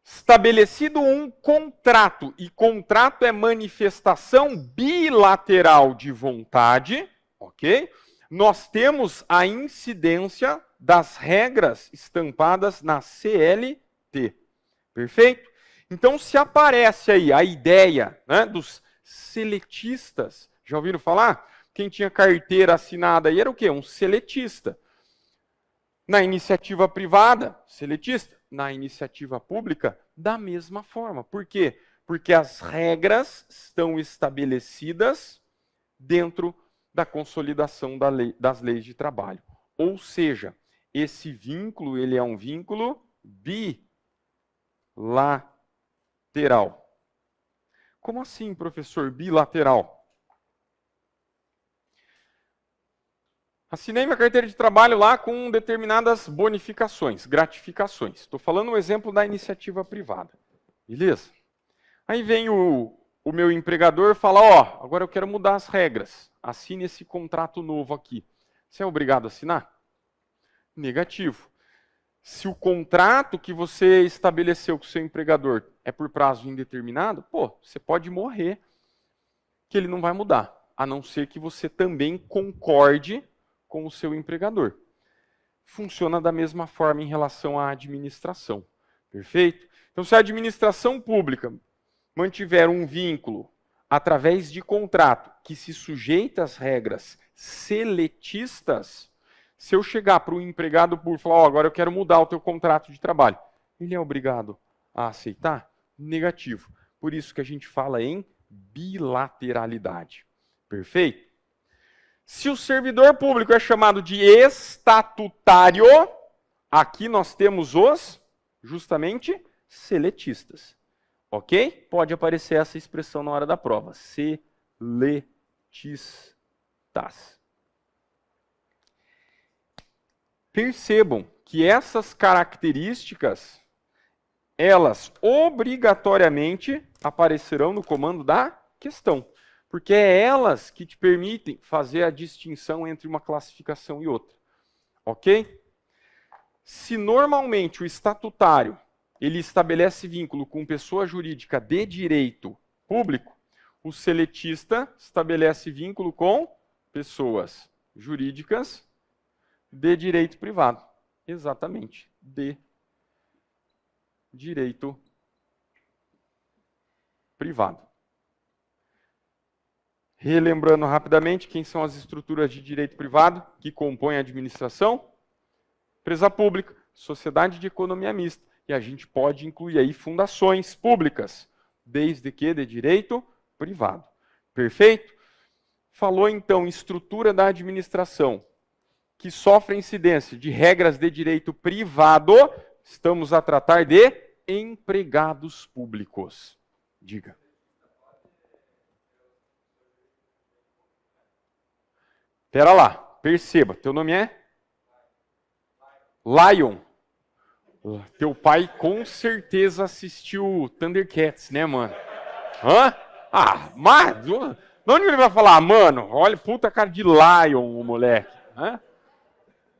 Estabelecido um contrato, e contrato é manifestação bilateral de vontade, ok? Nós temos a incidência das regras estampadas na CLT. Perfeito? Então, se aparece aí a ideia, né, dos seletistas, já ouviram falar? Quem tinha carteira assinada aí era o quê? Um seletista. Na iniciativa privada, seletista. Na iniciativa pública, da mesma forma. Por quê? Porque as regras estão estabelecidas dentro da consolidação das leis de trabalho. Ou seja, esse vínculo, ele é um vínculo bilateral. Como assim, professor, bilateral? Assinei minha carteira de trabalho lá com determinadas bonificações, gratificações. Estou falando um exemplo da iniciativa privada. Beleza? Aí vem o meu empregador e fala, ó, agora eu quero mudar as regras. Assine esse contrato novo aqui. Você é obrigado a assinar? Negativo. Se o contrato que você estabeleceu com o seu empregador é por prazo indeterminado, pô, você pode morrer que ele não vai mudar, a não ser que você também concorde com o seu empregador. Funciona da mesma forma em relação à administração. Perfeito? Então, se a administração pública mantiver um vínculo através de contrato que se sujeita às regras seletistas, se eu chegar para o empregado público e falar, agora eu quero mudar o teu contrato de trabalho, ele é obrigado a aceitar? Negativo. Por isso que a gente fala em bilateralidade. Perfeito? Se o servidor público é chamado de estatutário, aqui nós temos os, justamente, seletistas. Ok? Pode aparecer essa expressão na hora da prova. Seletistas. Percebam que essas características, elas obrigatoriamente aparecerão no comando da questão. Porque é elas que te permitem fazer a distinção entre uma classificação e outra. Ok? Se normalmente o estatutário ele estabelece vínculo com pessoa jurídica de direito público, o seletista estabelece vínculo com pessoas jurídicas de direito privado. Exatamente, de direito privado. Relembrando rapidamente, quem são as estruturas de direito privado que compõem a administração? Empresa pública, sociedade de economia mista. E a gente pode incluir aí fundações públicas, desde que de direito privado. Perfeito? Falou então em estrutura da administração, que sofre incidência de regras de direito privado, estamos a tratar de empregados públicos. Diga. Espera lá, perceba, teu nome é? Lion. Teu pai com certeza assistiu Thundercats, né, mano? Hã? Ah, mas... De onde ele vai falar? Mano, olha, puta cara de Lion, o moleque. Hã?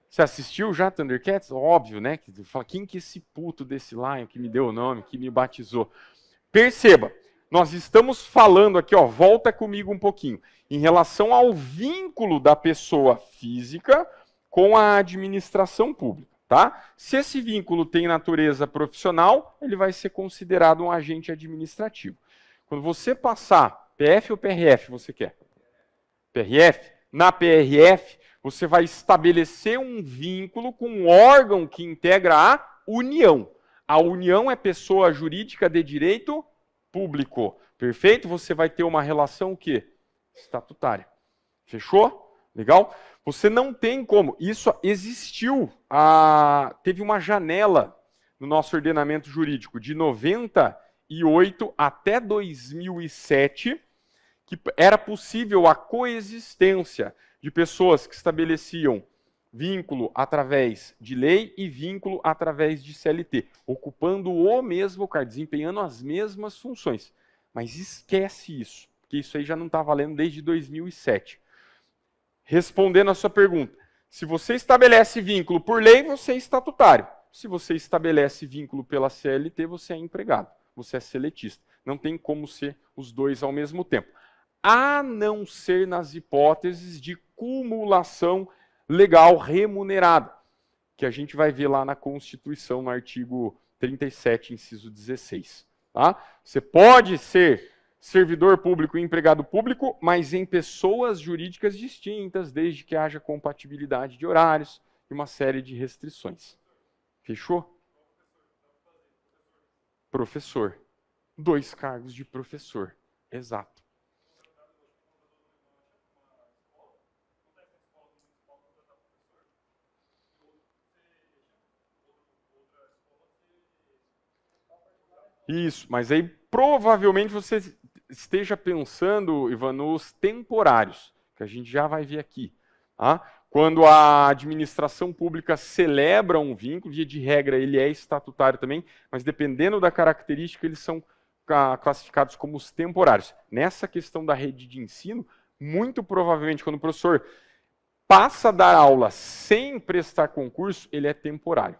Você assistiu já Thundercats? Óbvio, né? Fala, quem que é esse puto desse Lion que me deu o nome, que me batizou? Perceba, nós estamos falando aqui, ó, volta comigo um pouquinho, em relação ao vínculo da pessoa física com a administração pública, tá? Se esse vínculo tem natureza profissional, ele vai ser considerado um agente administrativo. Quando você passar PF ou PRF, você quer? PRF? Na PRF, você vai estabelecer um vínculo com um órgão que integra a União. A União é pessoa jurídica de direito público. Perfeito? Você vai ter uma relação o quê? Estatutária. Fechou? Legal? Você não tem como. Isso existiu. Teve uma janela no nosso ordenamento jurídico de 98 até 2007 que era possível a coexistência de pessoas que estabeleciam vínculo através de lei e vínculo através de CLT, ocupando o mesmo cargo, desempenhando as mesmas funções. Mas esquece isso, porque isso aí já não está valendo desde 2007. Respondendo a sua pergunta, se você estabelece vínculo por lei, você é estatutário. Se você estabelece vínculo pela CLT, você é empregado, você é seletista. Não tem como ser os dois ao mesmo tempo. A não ser nas hipóteses de cumulação legal remunerada, que a gente vai ver lá na Constituição, no artigo 37, inciso 16. Tá? Você pode ser servidor público e empregado público, mas em pessoas jurídicas distintas, desde que haja compatibilidade de horários e uma série de restrições. Fechou? Professor. 2 cargos de professor. Exato. Isso, mas aí provavelmente você esteja pensando, Ivan, nos temporários, que a gente já vai ver aqui. Tá? Quando a administração pública celebra um vínculo, via de regra ele é estatutário também, mas dependendo da característica eles são classificados como os temporários. Nessa questão da rede de ensino, muito provavelmente quando o professor passa a dar aula sem prestar concurso, ele é temporário.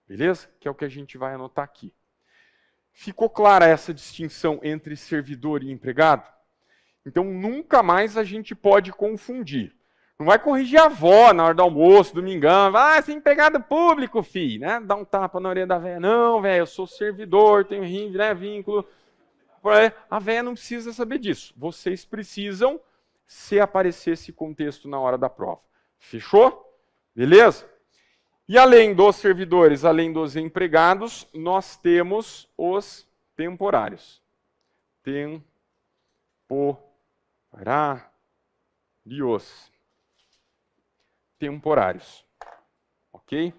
Beleza? Que é o que a gente vai anotar aqui. Ficou clara essa distinção entre servidor e empregado? Então, nunca mais a gente pode confundir. Não vai corrigir a avó na hora do almoço, domingão. Vai, você é empregado público, filho. Né? Dá um tapa na orelha da velha. Não, velho, eu sou servidor, tenho vínculo. A velha não precisa saber disso. Vocês precisam se aparecer esse contexto na hora da prova. Fechou? Beleza? E além dos servidores, além dos empregados, nós temos os temporários. Temporários. Ok?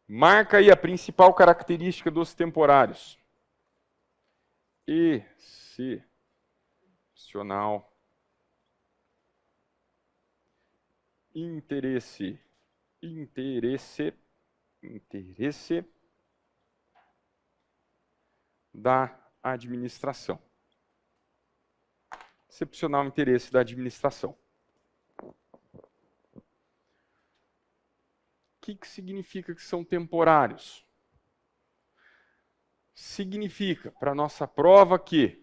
Marca aí a principal característica dos temporários. Excepcional. Interesse da administração. Excepcional interesse da administração. O que significa que são temporários? Significa, para a nossa prova, que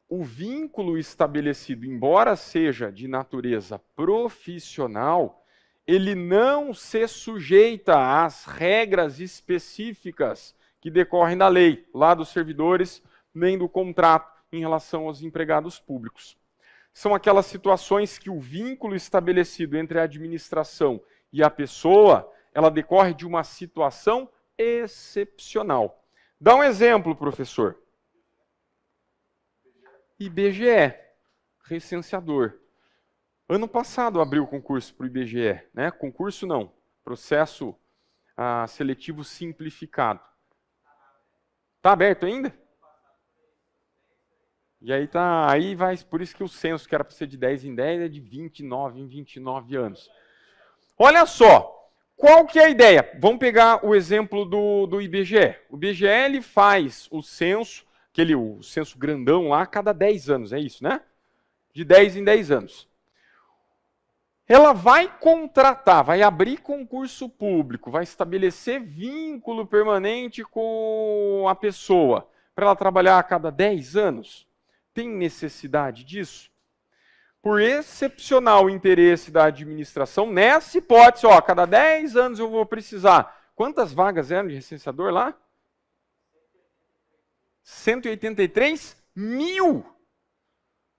o vínculo estabelecido, embora seja de natureza profissional, ele não se sujeita às regras específicas que decorrem da lei, lá dos servidores, nem do contrato em relação aos empregados públicos. São aquelas situações que o vínculo estabelecido entre a administração e a pessoa, ela decorre de uma situação excepcional. Dá um exemplo, professor. IBGE, recenseador. Ano passado abriu o concurso para o IBGE, né? Concurso não, processo seletivo simplificado. Está aberto ainda? E aí vai, por isso que o censo que era para ser de 10 em 10 é de 29 em 29 anos. Olha só, qual que é a ideia? Vamos pegar o exemplo do IBGE. O IBGE ele faz o censo, o censo grandão lá, a cada 10 anos, é isso, né? De 10 em 10 anos. Ela vai contratar, vai abrir concurso público, vai estabelecer vínculo permanente com a pessoa para ela trabalhar a cada 10 anos. Tem necessidade disso? Por excepcional interesse da administração, nessa hipótese, a cada 10 anos eu vou precisar. Quantas vagas eram de recenseador lá? 183 mil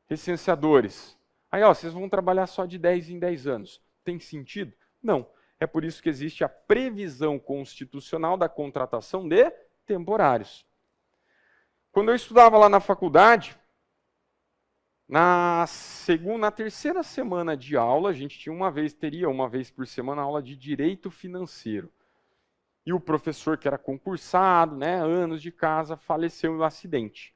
recenseadores. Aí, vocês vão trabalhar só de 10 em 10 anos. Tem sentido? Não. É por isso que existe a previsão constitucional da contratação de temporários. Quando eu estudava lá na faculdade, na terceira semana de aula, a gente teria uma vez por semana aula de direito financeiro. E o professor, que era concursado, né, anos de casa, faleceu em um acidente.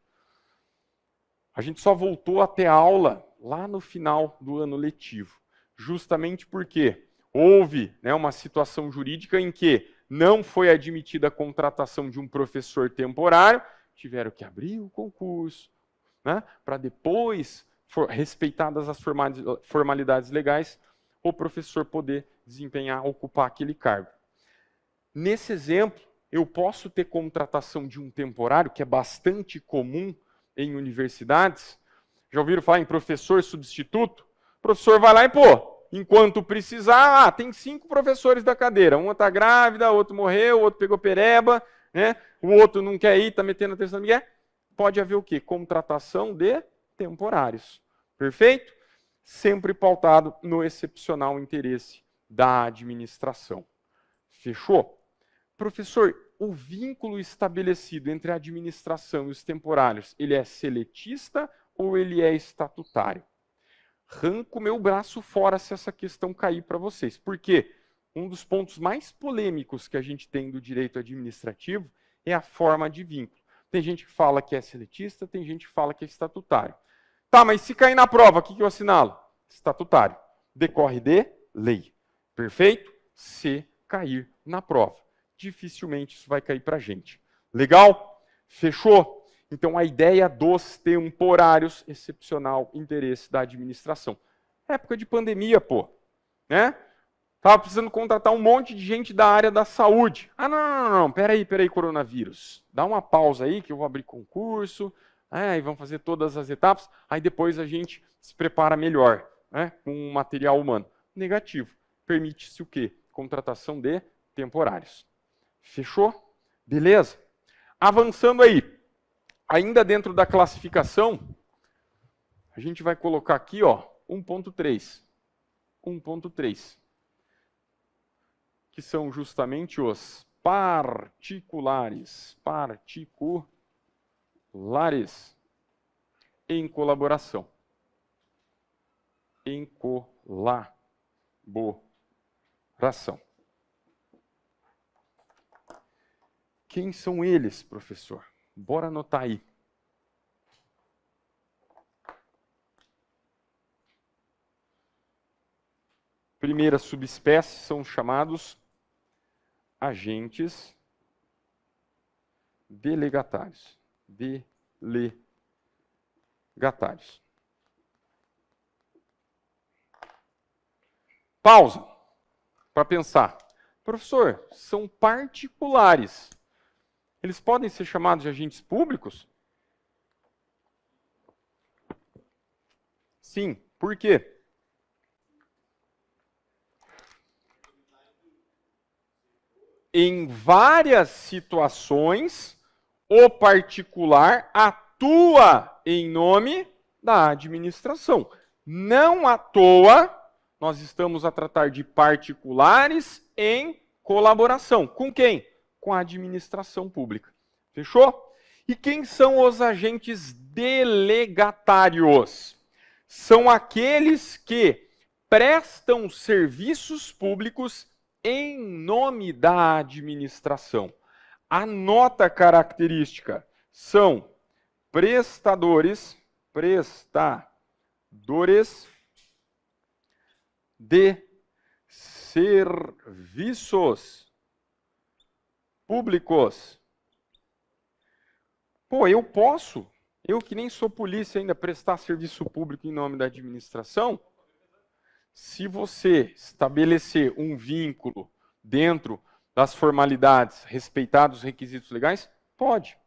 A gente só voltou a ter aula lá no final do ano letivo, justamente porque houve, né, uma situação jurídica em que não foi admitida a contratação de um professor temporário, tiveram que abrir o concurso, né, para depois, respeitadas as formalidades legais, o professor poder ocupar aquele cargo. Nesse exemplo, eu posso ter contratação de um temporário, que é bastante comum em universidades. Já ouviram falar em professor substituto? O professor vai lá e, enquanto precisar, tem 5 professores da cadeira. Uma está grávida, outro morreu, o outro pegou pereba, né? O outro não quer ir, está metendo a terça mulher. Pode haver o quê? Contratação de temporários. Perfeito? Sempre pautado no excepcional interesse da administração. Fechou? Professor, o vínculo estabelecido entre a administração e os temporários, ele é seletista ou ele é estatutário? Arranco meu braço fora se essa questão cair para vocês. Por quê? Um dos pontos mais polêmicos que a gente tem do direito administrativo é a forma de vínculo. Tem gente que fala que é seletista, tem gente que fala que é estatutário. Tá, mas se cair na prova, o que eu assinalo? Estatutário. Decorre de lei. Perfeito? Se cair na prova. Dificilmente isso vai cair para a gente. Legal? Fechou? Então, a ideia dos temporários, excepcional interesse da administração. Época de pandemia, né? Estava precisando contratar um monte de gente da área da saúde. Não, peraí, coronavírus. Dá uma pausa aí que eu vou abrir concurso, e vamos fazer todas as etapas, aí depois a gente se prepara melhor, né, com material humano. Negativo. Permite-se o quê? Contratação de temporários. Fechou? Beleza? Avançando aí. Ainda dentro da classificação, a gente vai colocar aqui, 1.3. 1.3. Que são justamente os particulares. Particulares em colaboração. Em colaboração. Quem são eles, professor? Bora anotar aí. Primeira subespécie são chamados agentes delegatários. Delegatários. Pausa para pensar. Professor, são particulares. Eles podem ser chamados de agentes públicos? Sim. Por quê? Em várias situações, o particular atua em nome da administração. Não à toa, nós estamos a tratar de particulares em colaboração. Com quem? Com a administração pública. Fechou? E quem são os agentes delegatários? São aqueles que prestam serviços públicos em nome da administração. A nota característica são prestadores de serviços públicos. Pô, eu posso, eu que nem sou polícia ainda, prestar serviço público em nome da administração? Se você estabelecer um vínculo dentro das formalidades, respeitados os requisitos legais, pode.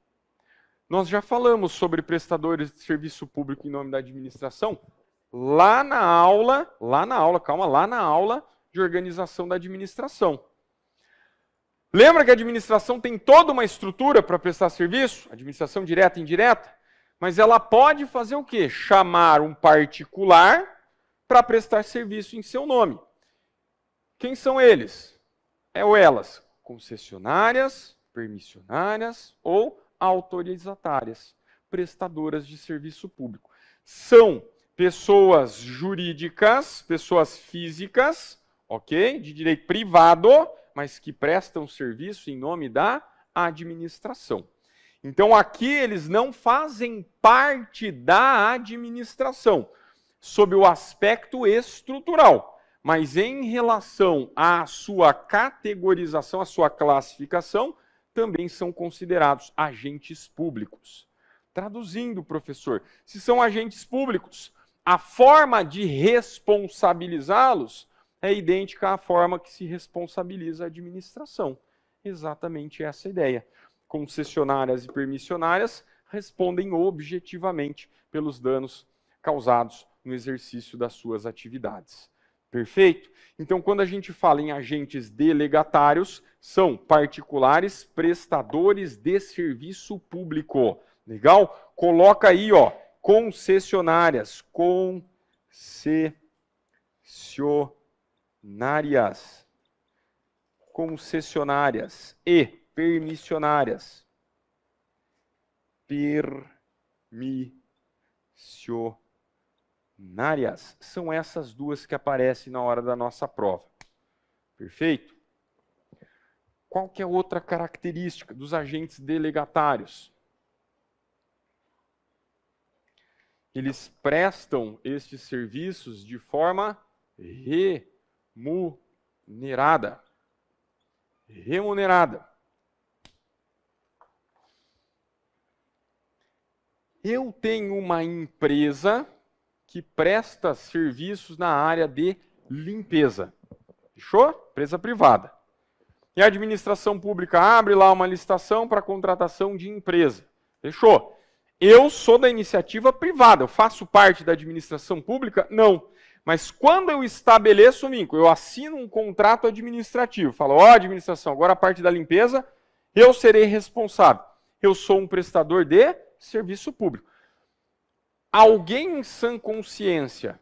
Nós já falamos sobre prestadores de serviço público em nome da administração lá na aula de organização da administração. Lembra que a administração tem toda uma estrutura para prestar serviço? Administração direta e indireta? Mas ela pode fazer o quê? Chamar um particular para prestar serviço em seu nome. Quem são eles? Ou elas? Concessionárias, permissionárias ou autorizatárias, prestadoras de serviço público. São pessoas jurídicas, pessoas físicas, ok? De direito privado, mas que prestam serviço em nome da administração. Então aqui eles não fazem parte da administração, sob o aspecto estrutural, mas em relação à sua categorização, à sua classificação, também são considerados agentes públicos. Traduzindo, professor, se são agentes públicos, a forma de responsabilizá-los é idêntica à forma que se responsabiliza a administração. Exatamente essa ideia. Concessionárias e permissionárias respondem objetivamente pelos danos causados no exercício das suas atividades. Perfeito? Então, quando a gente fala em agentes delegatários, são particulares prestadores de serviço público. Legal? Coloca aí, ó, concessionárias. Concessionárias e permissionárias. Permissionárias são essas duas que aparecem na hora da nossa prova. Perfeito? Qual que é outra característica dos agentes delegatários? Eles prestam estes serviços de forma remunerada. Eu tenho uma empresa que presta serviços na área de limpeza. Fechou? Empresa privada. E a administração pública abre lá uma licitação para contratação de empresa. Fechou? Eu sou da iniciativa privada. Eu faço parte da administração pública? Não. Mas quando eu estabeleço um vínculo, eu assino um contrato administrativo, falo, ó, administração, agora a parte da limpeza, eu serei responsável. Eu sou um prestador de serviço público. Alguém em sã consciência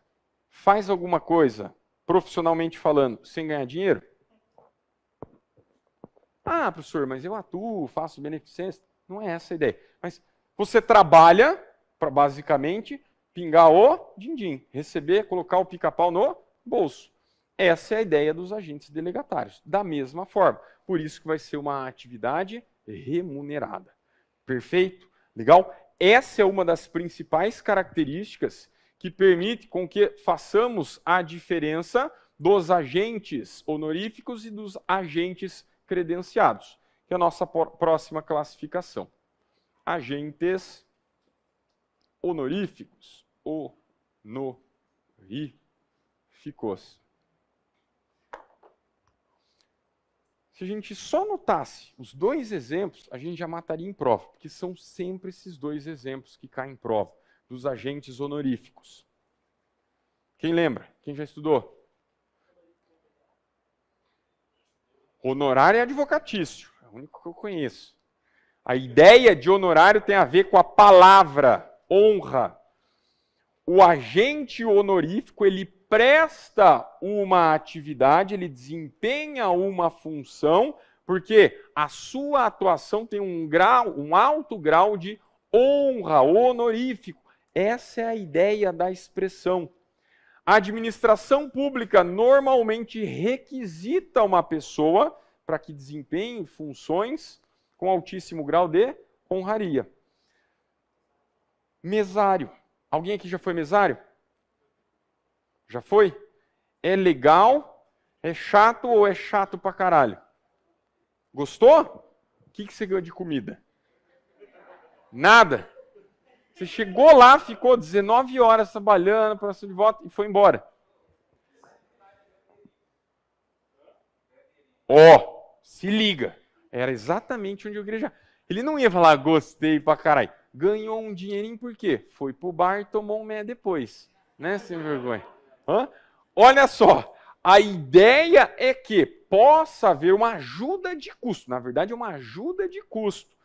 faz alguma coisa, profissionalmente falando, sem ganhar dinheiro? Ah, professor, mas eu atuo, faço beneficência. Não é essa a ideia. Mas você trabalha para basicamente pingar o din-din, receber, colocar o pica-pau no bolso. Essa é a ideia dos agentes delegatários. Da mesma forma. Por isso que vai ser uma atividade remunerada. Perfeito? Legal? Essa é uma das principais características que permite com que façamos a diferença dos agentes honoríficos e dos agentes credenciados, que é a nossa próxima classificação. Agentes honoríficos. Se a gente só notasse os dois exemplos, a gente já mataria em prova, porque são sempre esses dois exemplos que caem em prova, dos agentes honoríficos. Quem lembra? Quem já estudou? Honorário é advocatício, é o único que eu conheço. A ideia de honorário tem a ver com a palavra honra. O agente honorífico, ele presta uma atividade, ele desempenha uma função, porque a sua atuação tem um alto grau de honra, honorífico. Essa é a ideia da expressão. A administração pública normalmente requisita uma pessoa para que desempenhe funções com altíssimo grau de honraria. Mesário. Alguém aqui já foi mesário? Já foi? É legal, É chato ou é chato pra caralho? Gostou? O que você ganhou de comida? Nada. Você chegou lá, ficou 19 horas trabalhando, processo de voto e foi embora. Se liga. Era exatamente onde eu queria já. Ele não ia falar, gostei pra caralho. Ganhou um dinheirinho por quê? Foi pro bar e tomou um mé depois. Né, sem vergonha? Olha só. A ideia é que possa haver uma ajuda de custo. Na verdade, é uma ajuda de custo.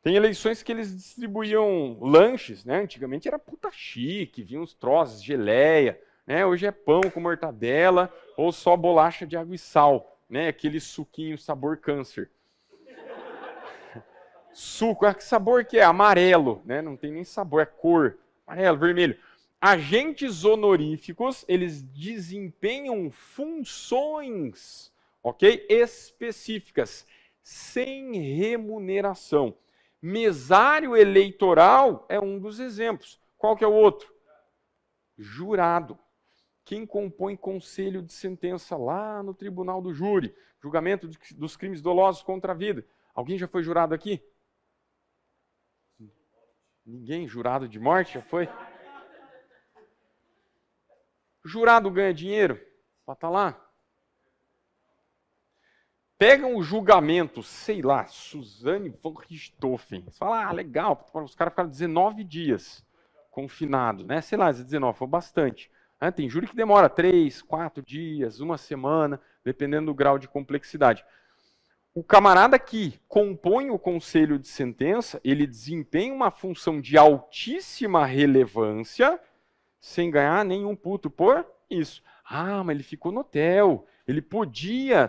Tem eleições que eles distribuíam lanches, né? Antigamente era puta chique, vinha uns troços, geleia, né? Hoje é pão com mortadela ou só bolacha de água e sal, né? Aquele suquinho sabor câncer. Suco, que sabor que é? Amarelo, né? Não tem nem sabor, é cor. Amarelo, vermelho. Agentes honoríficos, eles desempenham funções, ok? Específicas, sem remuneração. Mesário eleitoral é um dos exemplos. Qual que é o outro? Jurado. Quem compõe conselho de sentença lá no tribunal do júri, julgamento dos crimes dolosos contra a vida. Alguém já foi jurado aqui? Ninguém? Jurado de morte já foi? Jurado ganha dinheiro para estar lá? Pegam o julgamento, sei lá, Suzane von Richthofen. Você fala, legal, os caras ficaram 19 dias confinados, né? Sei lá, 19, foi bastante. Tem júri que demora 3, 4 dias, uma semana, dependendo do grau de complexidade. O camarada que compõe o conselho de sentença, ele desempenha uma função de altíssima relevância, sem ganhar nenhum puto por isso. Mas ele ficou no hotel, ele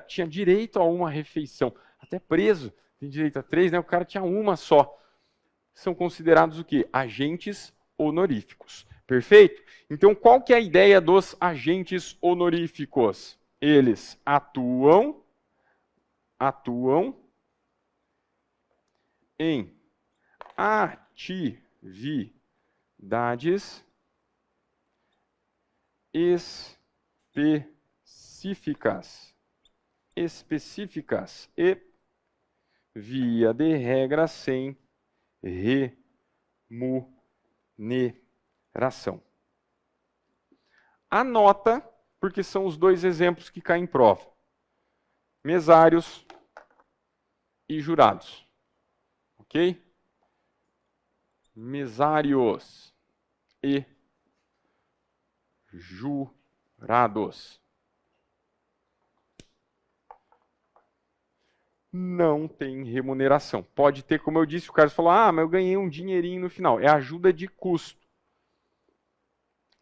tinha direito a uma refeição. Até preso, tem direito a 3, né? O cara tinha uma só. São considerados o quê? Agentes honoríficos. Perfeito? Então, qual que é a ideia dos agentes honoríficos? Eles atuam em atividades específicas e, via de regra, sem remuneração. Anota, porque são os dois exemplos que caem em prova. Mesários e jurados. Ok? Mesários e jurados. Não tem remuneração. Pode ter, como eu disse, o cara falou, mas eu ganhei um dinheirinho no final. É ajuda de custo.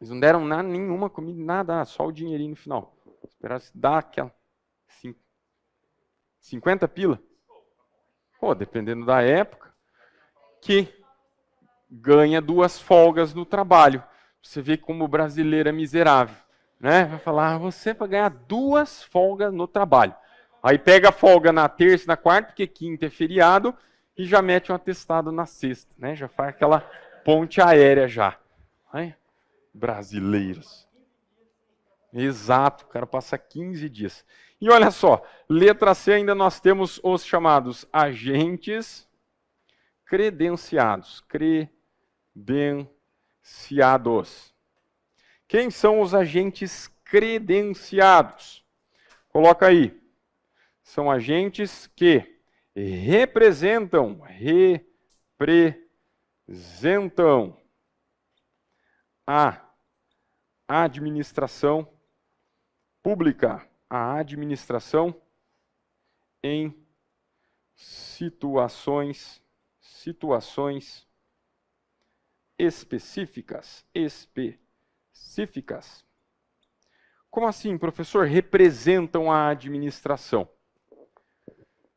Eles não deram nenhuma comida, nada, só o dinheirinho no final. Esperar se dar aquela 50 pila. Dependendo da época, que ganha 2 folgas no trabalho. Você vê como o brasileiro é miserável. Né? Vai falar, você para ganhar 2 folgas no trabalho. Aí pega a folga na terça e na quarta, porque quinta é feriado, e já mete um atestado na sexta. Né? Já faz aquela ponte aérea já. Aí, brasileiros. Exato, o cara passa 15 dias. E olha só, letra C ainda nós temos os chamados agentes credenciados. Quem são os agentes credenciados? Coloca aí. São agentes que representam a administração pública, a administração em situações específicas. Como assim, professor? Representam a administração.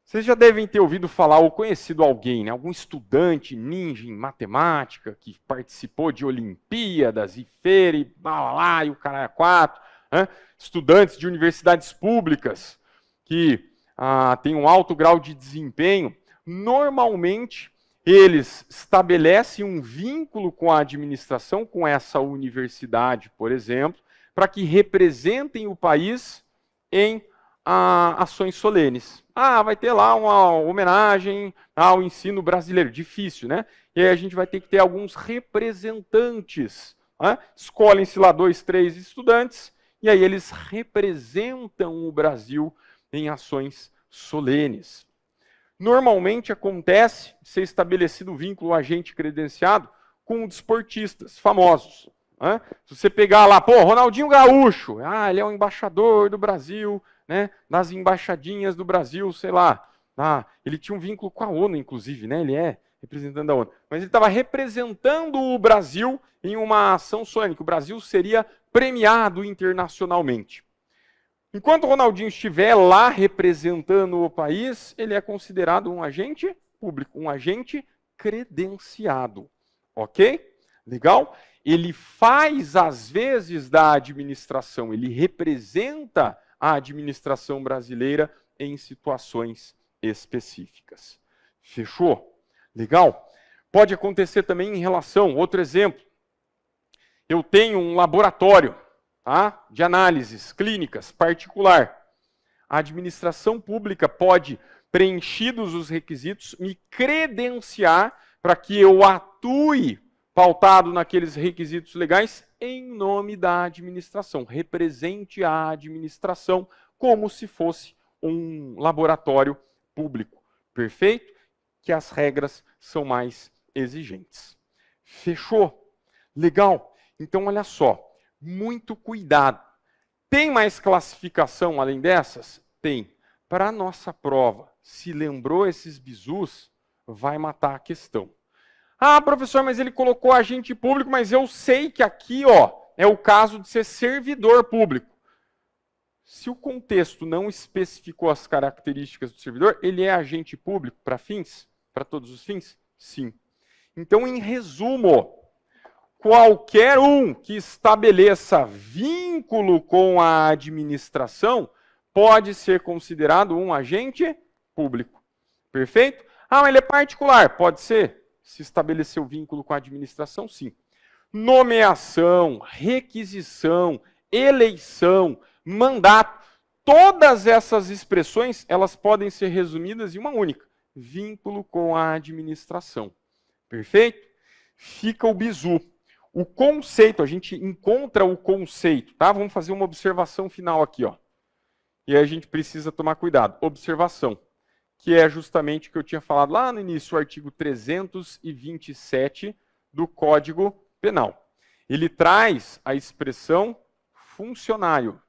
Vocês já devem ter ouvido falar ou conhecido alguém, né? Algum estudante ninja em matemática que participou de Olimpíadas e feira e e o caralho 4, né? Estudantes de universidades públicas que têm um alto grau de desempenho. Normalmente, eles estabelecem um vínculo com a administração, com essa universidade, por exemplo, para que representem o país em ações solenes. Ah, vai ter lá uma homenagem ao ensino brasileiro. Difícil, né? E aí a gente vai ter que ter alguns representantes. Né? Escolhem-se lá 2, 3 estudantes, e aí eles representam o Brasil em ações solenes. Normalmente acontece ser estabelecido o vínculo agente credenciado com desportistas famosos. Né? Se você pegar lá, pô, Ronaldinho Gaúcho, ele é o embaixador do Brasil, né, das embaixadinhas do Brasil, sei lá. Ele tinha um vínculo com a ONU, inclusive, né? Ele é representante da ONU. Mas ele estava representando o Brasil em uma ação solene, que o Brasil seria premiado internacionalmente. Enquanto o Ronaldinho estiver lá representando o país, ele é considerado um agente público, um agente credenciado. Ok? Legal? Ele faz, às vezes, da administração, ele representa a administração brasileira em situações específicas. Fechou? Legal? Pode acontecer também em relação, outro exemplo, eu tenho um laboratório de análises clínicas particular. A administração pública pode, preenchidos os requisitos, me credenciar para que eu atue pautado naqueles requisitos legais em nome da administração. Represente a administração como se fosse um laboratório público. Perfeito? Que as regras são mais exigentes. Fechou? Legal? Então, olha só. Muito cuidado. Tem mais classificação além dessas? Tem. Para a nossa prova, se lembrou esses bizus, vai matar a questão. Professor, mas ele colocou agente público, mas eu sei que aqui é o caso de ser servidor público. Se o contexto não especificou as características do servidor, ele é agente público para fins? Para todos os fins? Sim. Então, em resumo, qualquer um que estabeleça vínculo com a administração pode ser considerado um agente público. Perfeito? Mas ele é particular. Pode ser. Se estabeleceu vínculo com a administração, sim. Nomeação, requisição, eleição, mandato, todas essas expressões, elas podem ser resumidas em uma única: vínculo com a administração. Perfeito? Fica o bizu. O conceito, a gente encontra o conceito, tá? Vamos fazer uma observação final aqui, E aí a gente precisa tomar cuidado. Observação, que é justamente o que eu tinha falado lá no início, o artigo 327 do Código Penal. Ele traz a expressão funcionário.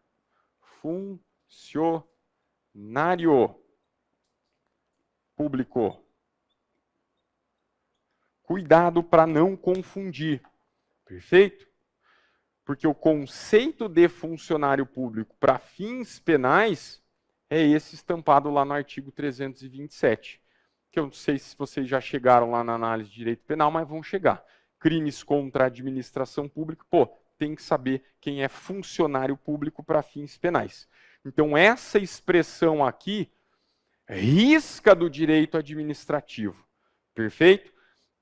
Funcionário público. Cuidado para não confundir. Perfeito? Porque o conceito de funcionário público para fins penais é esse estampado lá no artigo 327. Que eu não sei se vocês já chegaram lá na análise de direito penal, mas vão chegar. Crimes contra a administração pública, tem que saber quem é funcionário público para fins penais. Então, essa expressão aqui risca do direito administrativo. Perfeito?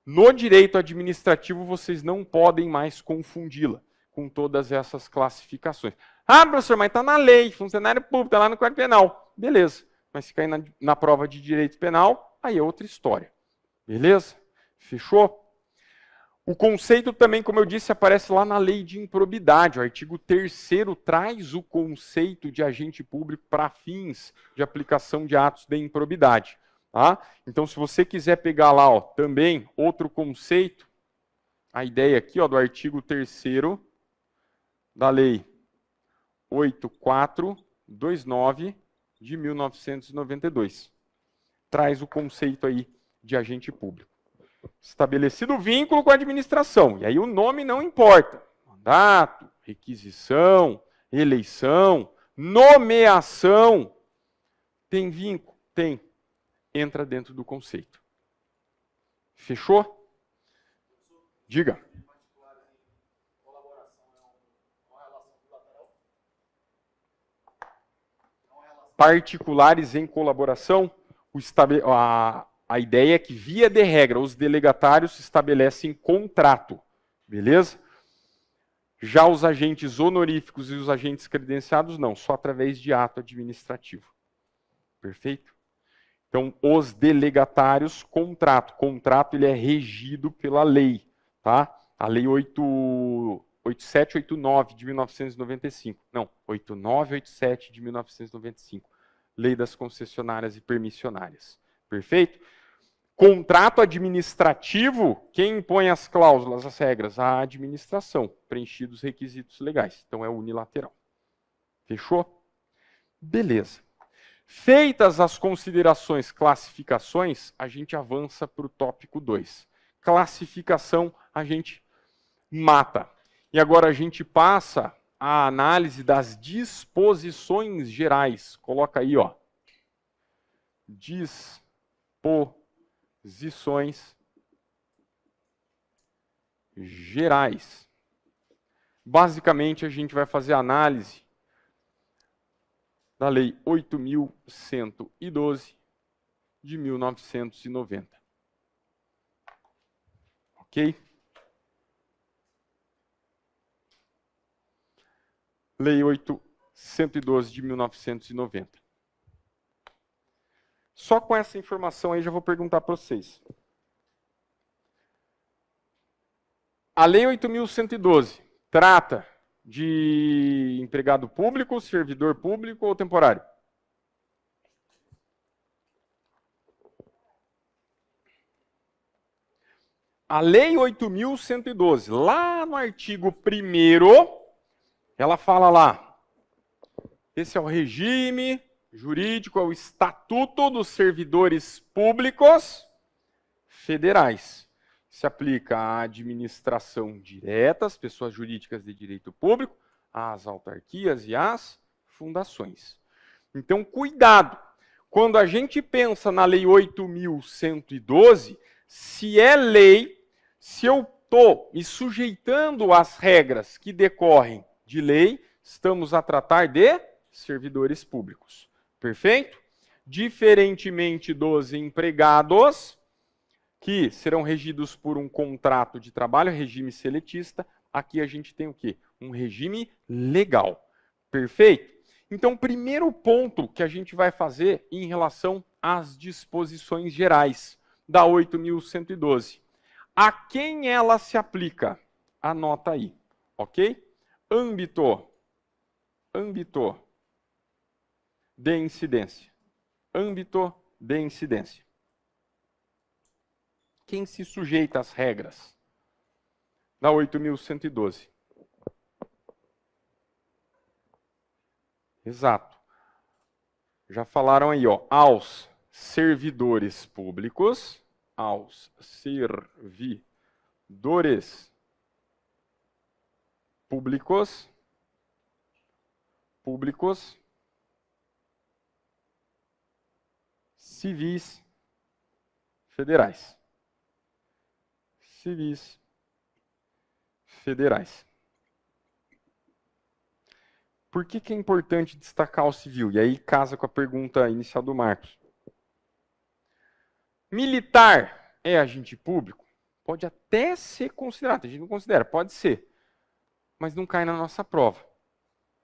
No direito administrativo, vocês não podem mais confundi-la com todas essas classificações. Professor, mas está na lei, funcionário público, está lá no Código Penal. Beleza, mas se cair na prova de direito penal, aí é outra história. Beleza? Fechou? O conceito também, como eu disse, aparece lá na lei de improbidade. O artigo 3º traz o conceito de agente público para fins de aplicação de atos de improbidade. Tá? Então, se você quiser pegar lá também outro conceito, a ideia aqui do artigo 3º da lei 8429 de 1992. Traz o conceito aí de agente público. Estabelecido o vínculo com a administração. E aí o nome não importa. Mandato, requisição, eleição, nomeação. Tem vínculo? Tem. Entra dentro do conceito. Fechou? Diga. Particulares em colaboração, a ideia é que, via de regra, os delegatários estabelecem contrato. Beleza? Já os agentes honoríficos e os agentes credenciados, não, só através de ato administrativo. Perfeito? Então, os delegatários, contrato. Contrato ele é regido pela lei, tá? A lei 8789 de 1995. Não, 8987 de 1995. Lei das concessionárias e permissionárias. Perfeito? Contrato administrativo, quem impõe as cláusulas, as regras? A administração, preenchidos os requisitos legais. Então é unilateral. Fechou? Beleza. Feitas as considerações, classificações, a gente avança para o tópico 2. Classificação, a gente mata. E agora a gente passa à análise das disposições gerais. Coloca aí, ó. Disposições gerais. Basicamente, a gente vai fazer a análise da Lei 8.112 de 1990. Ok? Lei 8.112 de 1990. Só com essa informação aí já vou perguntar para vocês. A Lei 8.112 trata de empregado público, servidor público ou temporário? A Lei 8.112, lá no artigo 1º, ela fala lá, esse é o regime jurídico, é o Estatuto dos Servidores Públicos Federais. Se aplica à administração direta, às pessoas jurídicas de direito público, às autarquias e às fundações. Então, cuidado. Quando a gente pensa na Lei 8.112, se é lei, se eu estou me sujeitando às regras que decorrem de lei, estamos a tratar de servidores públicos. Perfeito? Diferentemente dos empregados, que serão regidos por um contrato de trabalho, regime seletista, aqui a gente tem o quê? Um regime legal. Perfeito? Então, primeiro ponto que a gente vai fazer em relação às disposições gerais da 8.112. A quem ela se aplica? Anota aí, ok? Âmbito de incidência. Âmbito de incidência. Quem se sujeita às regras da 8.112? Exato. Já falaram aí, ó, aos servidores públicos, aos servidores públicos, civis federais. Civis federais. Por que é importante destacar o civil? E aí casa com a pergunta inicial do Marcos. Militar é agente público? Pode até ser considerado, a gente não considera, pode ser, mas não cai na nossa prova.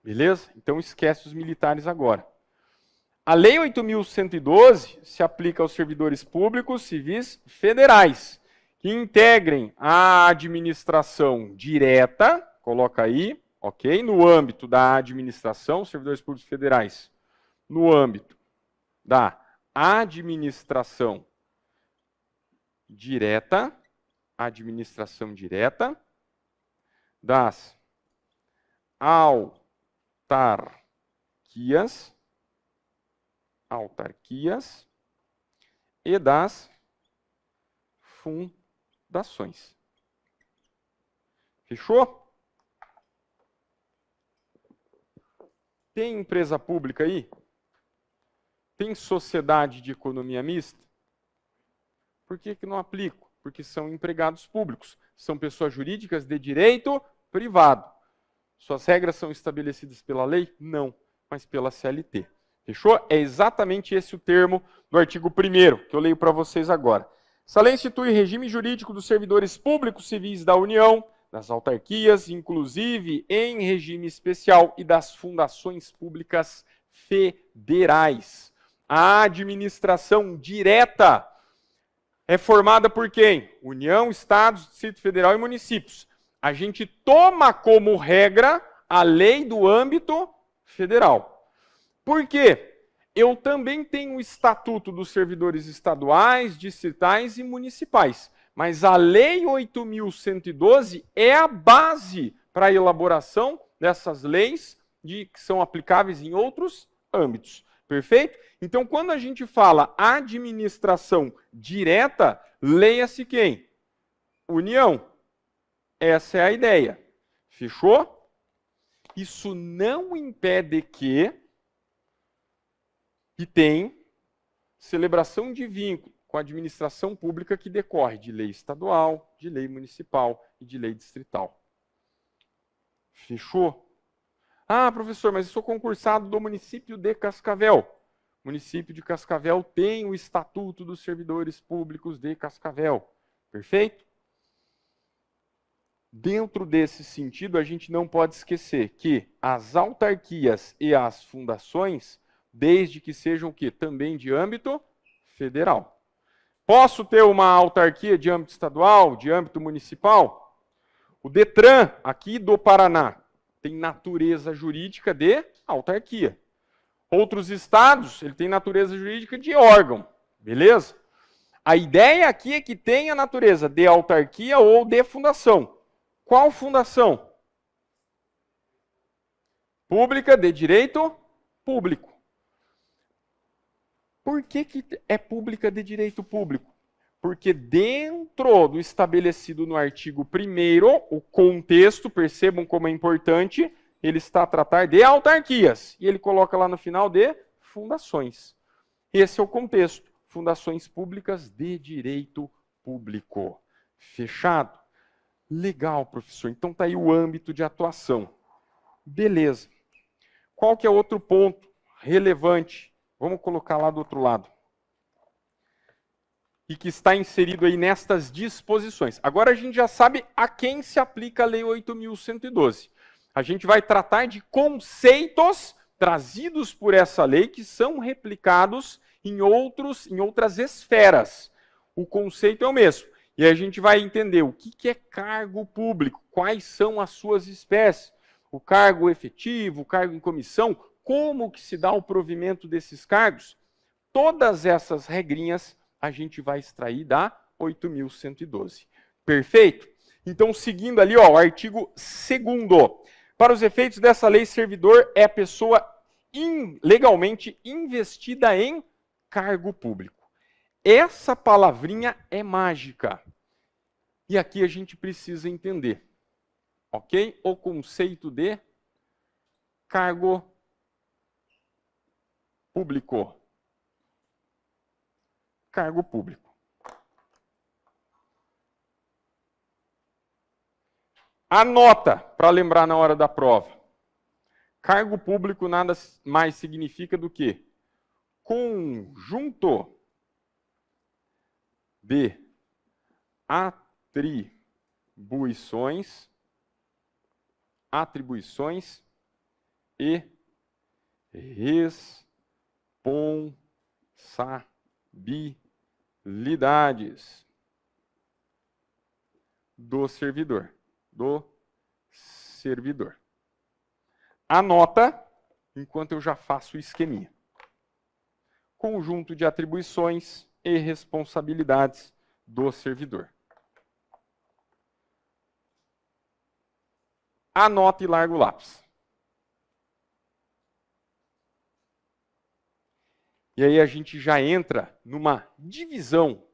Beleza? Então esquece os militares agora. A Lei 8.112 se aplica aos servidores públicos civis federais, que integrem a administração direta, coloca aí, ok? No âmbito da administração, servidores públicos federais, no âmbito da administração direta, das autarquias e das fundações. Fechou? Tem empresa pública aí? Tem sociedade de economia mista? Por que não aplico? Porque são empregados públicos, são pessoas jurídicas de direito privado. Suas regras são estabelecidas pela lei? Não, mas pela CLT. Fechou? É exatamente esse o termo do artigo 1º, que eu leio para vocês agora. Essa lei institui regime jurídico dos servidores públicos civis da União, das autarquias, inclusive em regime especial, e das fundações públicas federais. A administração direta é formada por quem? União, Estados, Distrito Federal e municípios. A gente toma como regra a lei do âmbito federal. Por quê? Eu também tenho o Estatuto dos Servidores Estaduais, Distritais e Municipais. Mas a Lei 8.112 é a base para a elaboração dessas leis que são aplicáveis em outros âmbitos. Perfeito? Então, quando a gente fala administração direta, leia-se quem? União. Essa é a ideia. Fechou? Isso não impede que tem celebração de vínculo com a administração pública que decorre de lei estadual, de lei municipal e de lei distrital. Fechou? Ah, professor, mas eu sou concursado do município de Cascavel. O município de Cascavel tem o Estatuto dos Servidores Públicos de Cascavel. Perfeito? Dentro desse sentido, a gente não pode esquecer que as autarquias e as fundações, desde que sejam o quê? Também de âmbito federal. Posso ter uma autarquia de âmbito estadual, de âmbito municipal? O Detran, aqui do Paraná, tem natureza jurídica de autarquia. Outros estados, ele tem natureza jurídica de órgão. Beleza? A ideia aqui é que tenha natureza de autarquia ou de fundação. Qual fundação? Pública de direito público. Por que é pública de direito público? Porque dentro do estabelecido no artigo 1º, o contexto, percebam como é importante, ele está a tratar de autarquias. E ele coloca lá no final de fundações. Esse é o contexto. Fundações públicas de direito público. Fechado? Legal, professor. Então está aí o âmbito de atuação. Beleza. Qual que é outro ponto relevante? Vamos colocar lá do outro lado. E que está inserido aí nestas disposições. Agora a gente já sabe a quem se aplica a Lei 8.112. A gente vai tratar de conceitos trazidos por essa lei que são replicados em outras esferas. O conceito é o mesmo. E a gente vai entender o que é cargo público, quais são as suas espécies, o cargo efetivo, o cargo em comissão, como que se dá o provimento desses cargos. Todas essas regrinhas a gente vai extrair da 8.112. Perfeito? Então, seguindo ali, ó, o artigo 2º. Para os efeitos dessa lei, servidor é a pessoa legalmente investida em cargo público. Essa palavrinha é mágica. E aqui a gente precisa entender, ok? O conceito de cargo público. Cargo público. Anota, para lembrar na hora da prova. Cargo público nada mais significa do que conjunto de atribuições e responsabilidades do servidor. Anota, enquanto eu já faço o esqueminha. Conjunto de atribuições e responsabilidades do servidor. Anota e larga o lápis. E aí a gente já entra numa divisão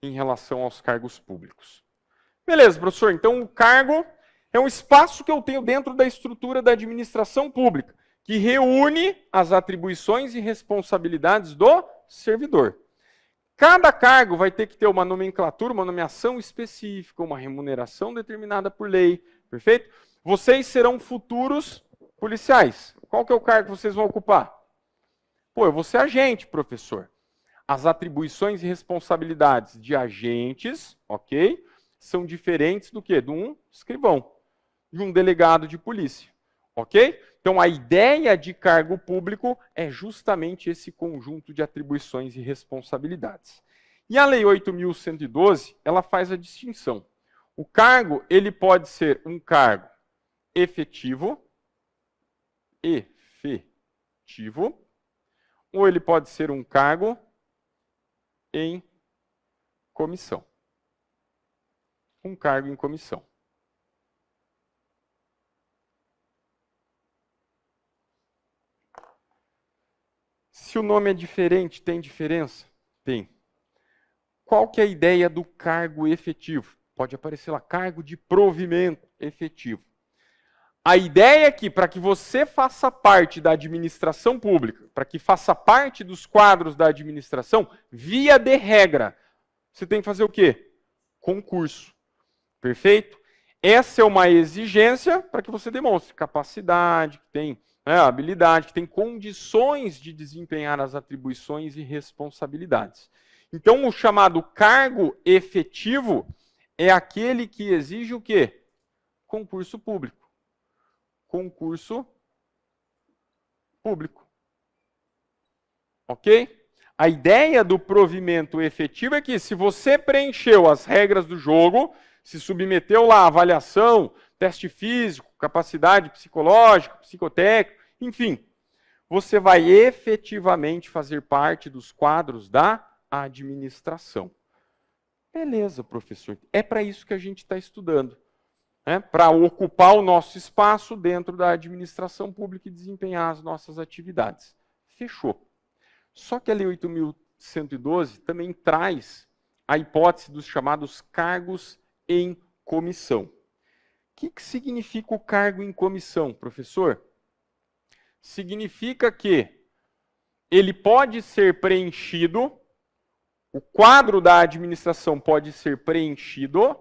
em relação aos cargos públicos. Beleza, professor. Então, o cargo é um espaço que eu tenho dentro da estrutura da administração pública, que reúne as atribuições e responsabilidades do servidor. Cada cargo vai ter que ter uma nomenclatura, uma nomeação específica, uma remuneração determinada por lei, perfeito? Vocês serão futuros policiais. Qual que é o cargo que vocês vão ocupar? Pô, eu vou ser agente, professor. As atribuições e responsabilidades de agentes, ok? são diferentes do que? De um escrivão, de um delegado de polícia. Ok? Então, a ideia de cargo público é justamente esse conjunto de atribuições e responsabilidades. E a Lei 8.112, ela faz a distinção. O cargo, ele pode ser um cargo efetivo, ou ele pode ser um cargo em comissão. Um cargo em comissão. Se o nome é diferente, tem diferença? Tem. Qual que é a ideia do cargo efetivo? Pode aparecer lá, cargo de provimento efetivo. A ideia é que, para que você faça parte da administração pública, para que faça parte dos quadros da administração, via de regra, você tem que fazer o quê? Concurso. Perfeito? Essa é uma exigência para que você demonstre capacidade, que tem habilidade, que tem condições de desempenhar as atribuições e responsabilidades. Então, o chamado cargo efetivo é aquele que exige o quê? Concurso público. Concurso público. Ok? A ideia do provimento efetivo é que se você preencheu as regras do jogo, se submeteu lá à avaliação, teste físico, capacidade psicológica, psicotécnica, enfim, você vai efetivamente fazer parte dos quadros da administração. Beleza, professor. É para isso que a gente está estudando. Né? Para ocupar o nosso espaço dentro da administração pública e desempenhar as nossas atividades. Fechou. Só que a Lei 8.112 também traz a hipótese dos chamados cargos em comissão. O que significa o cargo em comissão, professor? Significa que ele pode ser preenchido, o quadro da administração pode ser preenchido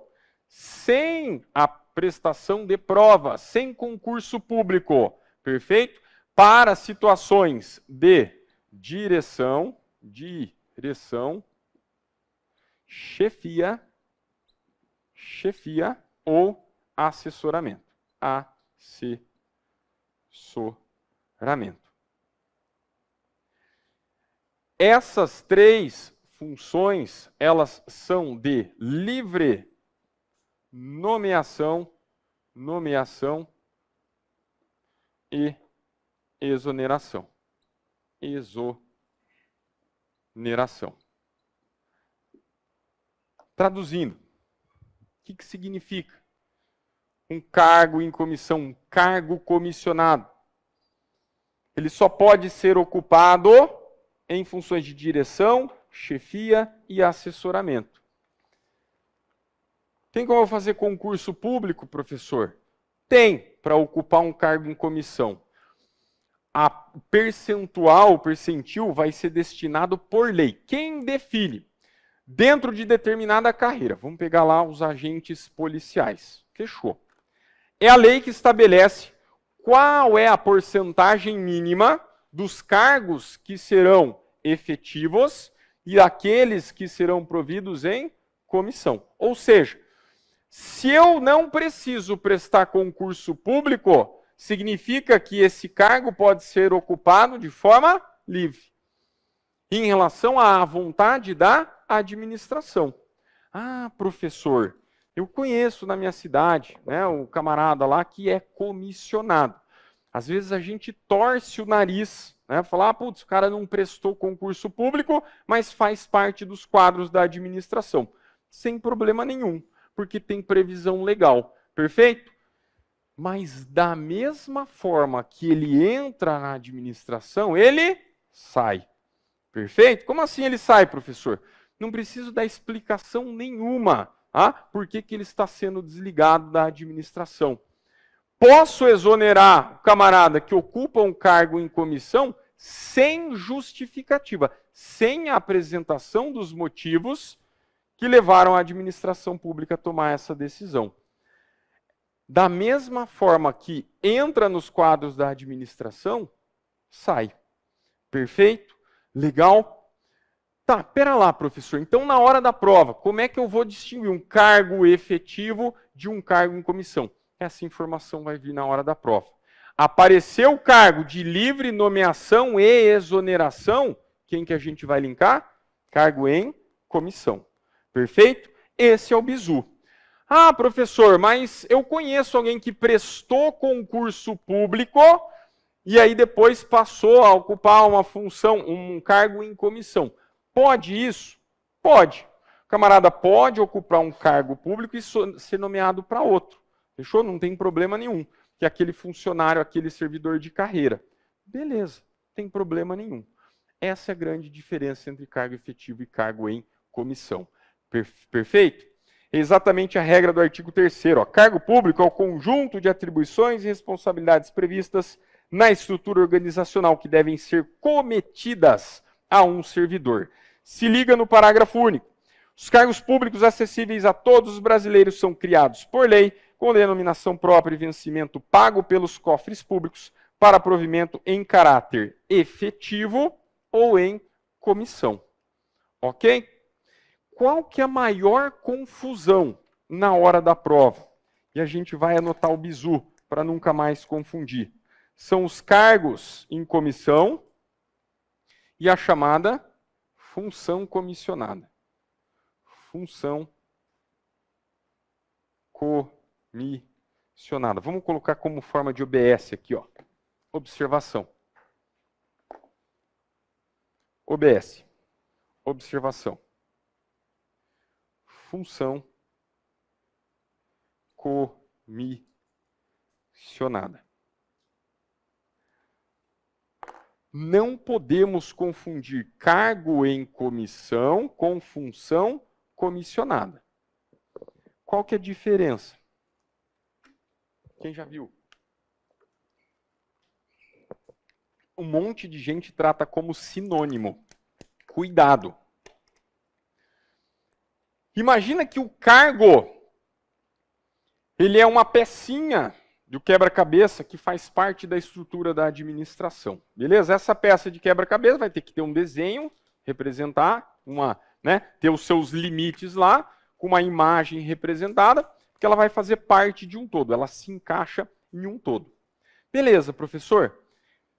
sem a prestação de prova, sem concurso público, perfeito? Para situações de direção, chefia ou assessoramento. Essas três funções, elas são de livre nomeação e exoneração. Traduzindo, o que significa? Um cargo em comissão, um cargo comissionado. Ele só pode ser ocupado em funções de direção, chefia e assessoramento. Tem como fazer concurso público, professor? Tem, para ocupar um cargo em comissão. O percentil vai ser destinado por lei. Quem define? Dentro de determinada carreira. Vamos pegar lá os agentes policiais. Fechou. É a lei que estabelece qual é a porcentagem mínima dos cargos que serão efetivos e aqueles que serão providos em comissão. Ou seja, se eu não preciso prestar concurso público, significa que esse cargo pode ser ocupado de forma livre, em relação à vontade da administração. Ah, professor, eu conheço na minha cidade, né, o camarada lá que é comissionado. Às vezes a gente torce o nariz, né, falar, putz, o cara não prestou concurso público, mas faz parte dos quadros da administração. Sem problema nenhum, porque tem previsão legal. Perfeito? Mas da mesma forma que ele entra na administração, ele sai. Perfeito? Como assim ele sai, professor? Não preciso dar explicação nenhuma. Por que ele está sendo desligado da administração? Posso exonerar o camarada que ocupa um cargo em comissão sem justificativa, sem a apresentação dos motivos que levaram a administração pública a tomar essa decisão. Da mesma forma que entra nos quadros da administração, sai. Perfeito? Legal? Tá, pera lá, professor. Então, na hora da prova, como é que eu vou distinguir um cargo efetivo de um cargo em comissão? Essa informação vai vir na hora da prova. Apareceu o cargo de livre nomeação e exoneração, quem que a gente vai linkar? Cargo em comissão. Perfeito? Esse é o bizu. Ah, professor, mas eu conheço alguém que prestou concurso público e aí depois passou a ocupar uma função, um cargo em comissão. Pode isso? Pode. O camarada pode ocupar um cargo público e ser nomeado para outro. Fechou? Não tem problema nenhum. Que aquele funcionário, aquele servidor de carreira. Beleza, não tem problema nenhum. Essa é a grande diferença entre cargo efetivo e cargo em comissão. Perfeito? É exatamente a regra do artigo 3º. Cargo público é o conjunto de atribuições e responsabilidades previstas na estrutura organizacional que devem ser cometidas a um servidor. Se liga no parágrafo único. Os cargos públicos acessíveis a todos os brasileiros são criados por lei, com denominação própria e vencimento pago pelos cofres públicos para provimento em caráter efetivo ou em comissão. Ok? Qual que é a maior confusão na hora da prova? E a gente vai anotar o bizu para nunca mais confundir. São os cargos em comissão e a chamada função comissionada. Função comissionada. Vamos colocar como forma de OBS aqui, ó. Observação. OBS. Observação. Função comissionada. Não podemos confundir cargo em comissão com função comissionada. Qual que é a diferença? Quem já viu? Um monte de gente trata como sinônimo. Cuidado. Imagina que o cargo, ele é uma pecinha do quebra-cabeça que faz parte da estrutura da administração. Beleza? Essa peça de quebra-cabeça vai ter que ter um desenho, representar, ter os seus limites lá, com uma imagem representada, porque ela vai fazer parte de um todo, ela se encaixa em um todo. Beleza, professor?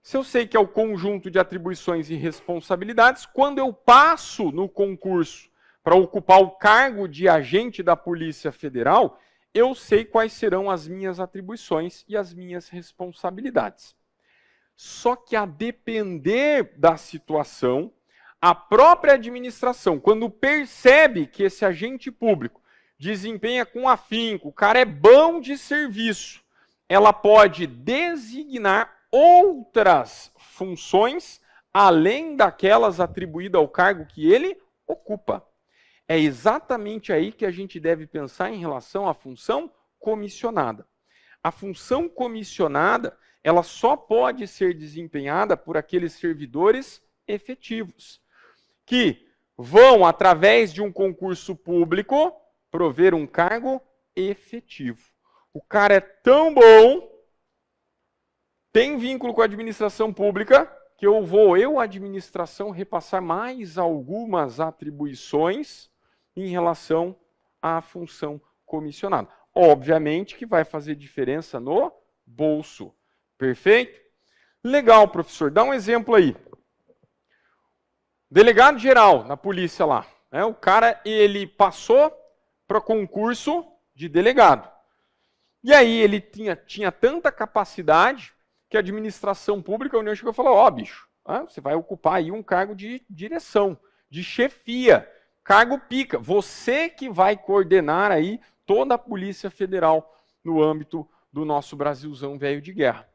Se eu sei que é o conjunto de atribuições e responsabilidades, quando eu passo no concurso para ocupar o cargo de agente da Polícia Federal, eu sei quais serão as minhas atribuições e as minhas responsabilidades. Só que a depender da situação, a própria administração, quando percebe que esse agente público desempenha com afinco, o cara é bom de serviço, ela pode designar outras funções além daquelas atribuídas ao cargo que ele ocupa. É exatamente aí que a gente deve pensar em relação à função comissionada. A função comissionada, ela só pode ser desempenhada por aqueles servidores efetivos, que vão, através de um concurso público, prover um cargo efetivo. O cara é tão bom, tem vínculo com a administração pública, que eu, administração, repassar mais algumas atribuições em relação à função comissionada. Obviamente que vai fazer diferença no bolso. Perfeito? Legal, professor. Dá um exemplo aí. Delegado geral na polícia lá. O cara, ele passou para concurso de delegado. E aí ele tinha tanta capacidade que a administração pública, a União chegou e falou, bicho, você vai ocupar aí um cargo de direção, de chefia, cargo pica. Você que vai coordenar aí toda a Polícia Federal no âmbito do nosso Brasilzão velho de guerra.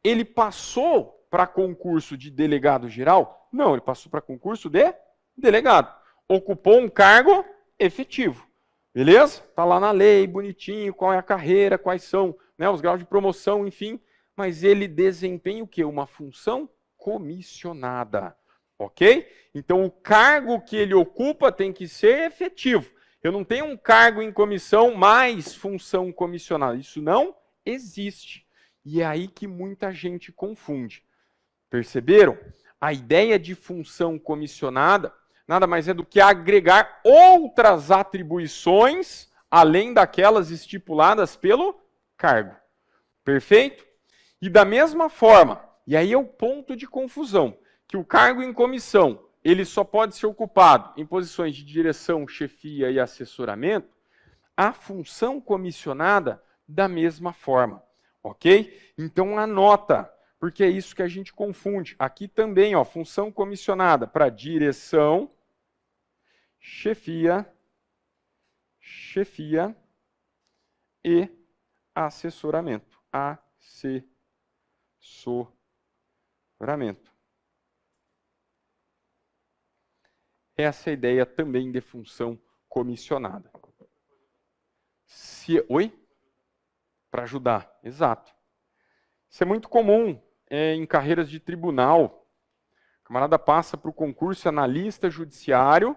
Ele passou para concurso de delegado geral? Não, ele passou para concurso de delegado. Ocupou um cargo efetivo. Beleza? Está lá na lei, bonitinho, qual é a carreira, quais são os graus de promoção, enfim. Mas ele desempenha o quê? Uma função comissionada. Ok? Então, o cargo que ele ocupa tem que ser efetivo. Eu não tenho um cargo em comissão mais função comissionada. Isso não existe. E é aí que muita gente confunde. Perceberam? A ideia de função comissionada, nada mais é do que agregar outras atribuições além daquelas estipuladas pelo cargo. Perfeito? E da mesma forma, e aí é o ponto de confusão, que o cargo em comissão, ele só pode ser ocupado em posições de direção, chefia e assessoramento, a função comissionada da mesma forma, ok? Então anota, porque é isso que a gente confunde. Aqui também, ó, função comissionada para direção, chefia e assessoramento. Assessoramento. Essa é a ideia também de função comissionada. Oi? Para ajudar, exato. Isso é muito comum em carreiras de tribunal. O camarada passa para o concurso analista judiciário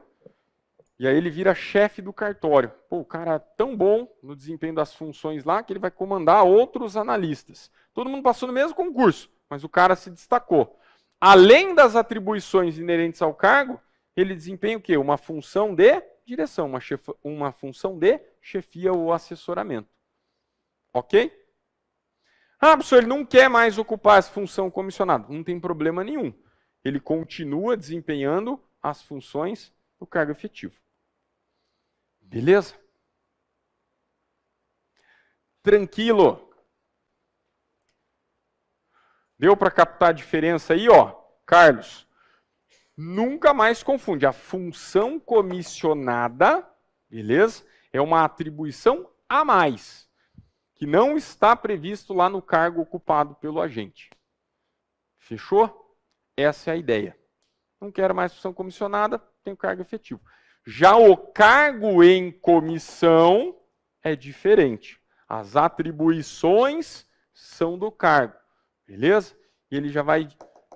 e aí ele vira chefe do cartório. Pô, o cara é tão bom no desempenho das funções lá que ele vai comandar outros analistas. Todo mundo passou no mesmo concurso, mas o cara se destacou. Além das atribuições inerentes ao cargo, ele desempenha o quê? Uma função de direção, uma função de chefia ou assessoramento. Ok? Ah, professor, ele não quer mais ocupar essa função comissionada. Não tem problema nenhum. Ele continua desempenhando as funções do cargo efetivo. Beleza? Tranquilo. Deu para captar a diferença aí, ó? Carlos, nunca mais confunde. A função comissionada, beleza? É uma atribuição a mais, que não está previsto lá no cargo ocupado pelo agente. Fechou? Essa é a ideia. Não quero mais função comissionada, tenho cargo efetivo. Já o cargo em comissão é diferente. As atribuições são do cargo, beleza? E ele já vai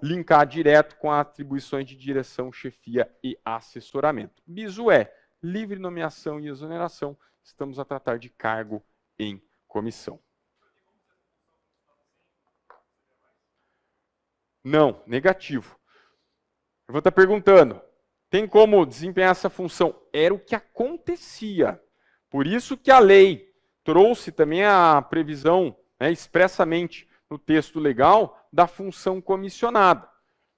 linkar direto com as atribuições de direção, chefia e assessoramento. Bisu é livre nomeação e exoneração. Estamos a tratar de cargo em comissão. Não, negativo. Eu vou estar perguntando, tem como desempenhar essa função? Era o que acontecia. Por isso que a lei trouxe também a previsão, né, expressamente no texto legal, da função comissionada.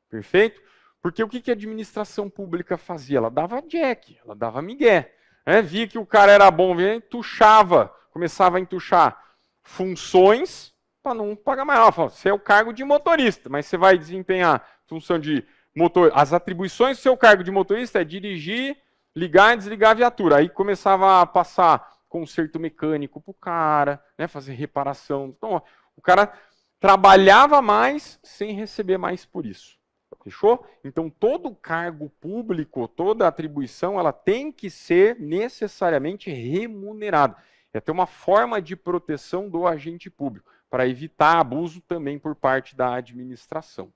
Perfeito? Porque o que a administração pública fazia? Ela dava jack, ela dava migué. Né? Via que o cara era bom, entuchava, começava a entuchar funções para não pagar mais. Ela falava, você é o cargo de motorista, mas você vai desempenhar função de motor. As atribuições do seu cargo de motorista é dirigir, ligar e desligar a viatura. Aí começava a passar conserto mecânico para o cara, né, fazer reparação. Então, ó, o cara trabalhava mais sem receber mais por isso. Fechou? Então, todo cargo público, toda atribuição, ela tem que ser necessariamente remunerada. É ter uma forma de proteção do agente público, para evitar abuso também por parte da administração.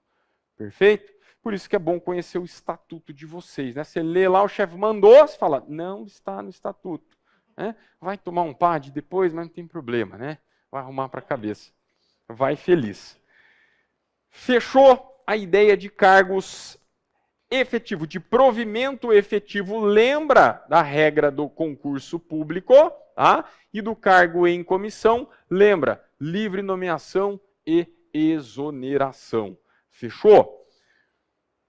Perfeito? Por isso que é bom conhecer o estatuto de vocês. Né? Você lê lá, o chefe mandou, você fala, não está no estatuto. Né? Vai tomar um PAD depois, mas não tem problema. Né? Vai arrumar para a cabeça. Vai feliz. Fechou a ideia de cargos efetivo, de provimento efetivo. Lembra da regra do concurso público, tá? E do cargo em comissão. Lembra, livre nomeação e exoneração. Fechou?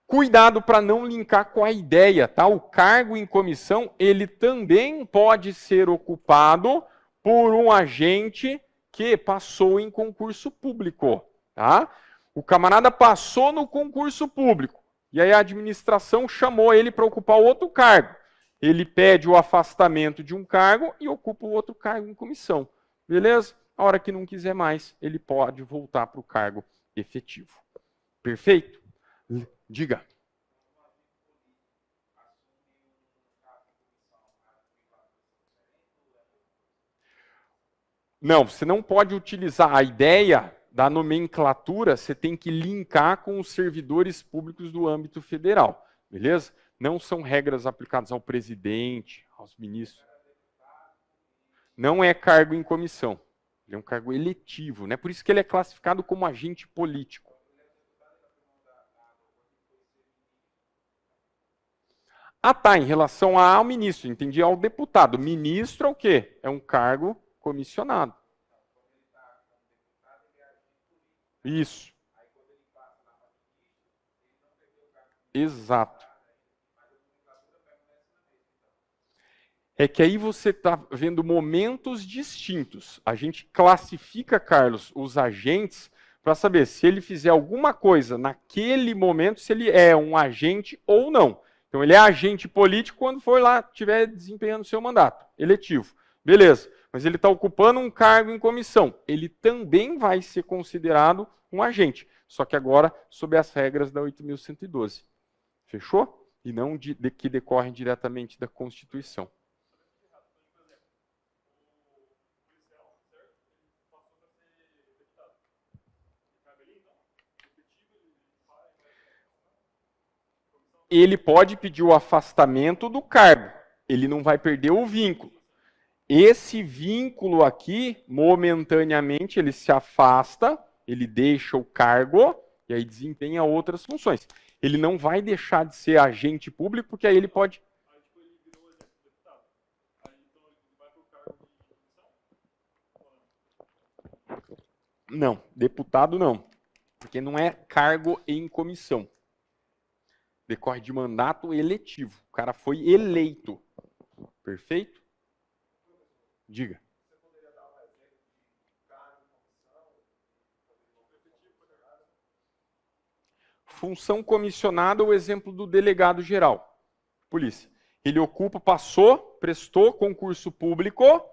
Cuidado para não linkar com a ideia, tá? O cargo em comissão, ele também pode ser ocupado por um agente que passou em concurso público, tá? O camarada passou no concurso público, e aí a administração chamou ele para ocupar outro cargo. Ele pede o afastamento de um cargo e ocupa o outro cargo em comissão. Beleza? A hora que não quiser mais, ele pode voltar para o cargo efetivo. Perfeito? Diga. Não, você não pode utilizar a ideia da nomenclatura, você tem que linkar com os servidores públicos do âmbito federal, beleza? Não são regras aplicadas ao presidente, aos ministros. Não é cargo em comissão, ele é um cargo eletivo, né? Por isso que ele é classificado como agente político. Ah, tá, em relação ao ministro, entendi, ao deputado. Ministro é o quê? É um cargo comissionado. Isso. Exato. É que aí você está vendo momentos distintos. A gente classifica, Carlos, os agentes para saber se ele fizer alguma coisa naquele momento, se ele é um agente ou não. Então, ele é agente político quando for lá, estiver desempenhando seu mandato eletivo. Beleza. Mas ele está ocupando um cargo em comissão. Ele também vai ser considerado um agente. Só que agora, sob as regras da 8.112. Fechou? E não que decorrem diretamente da Constituição. Ele pode pedir o afastamento do cargo. Ele não vai perder o vínculo. Esse vínculo aqui, momentaneamente, ele se afasta, ele deixa o cargo e aí desempenha outras funções. Ele não vai deixar de ser agente público, porque aí ele pode... Não, deputado não. Porque não é cargo em comissão. Decorre de mandato eletivo. O cara foi eleito. Perfeito? Diga. Função comissionada, o exemplo do delegado geral. Polícia. Ele ocupa, passou, prestou concurso público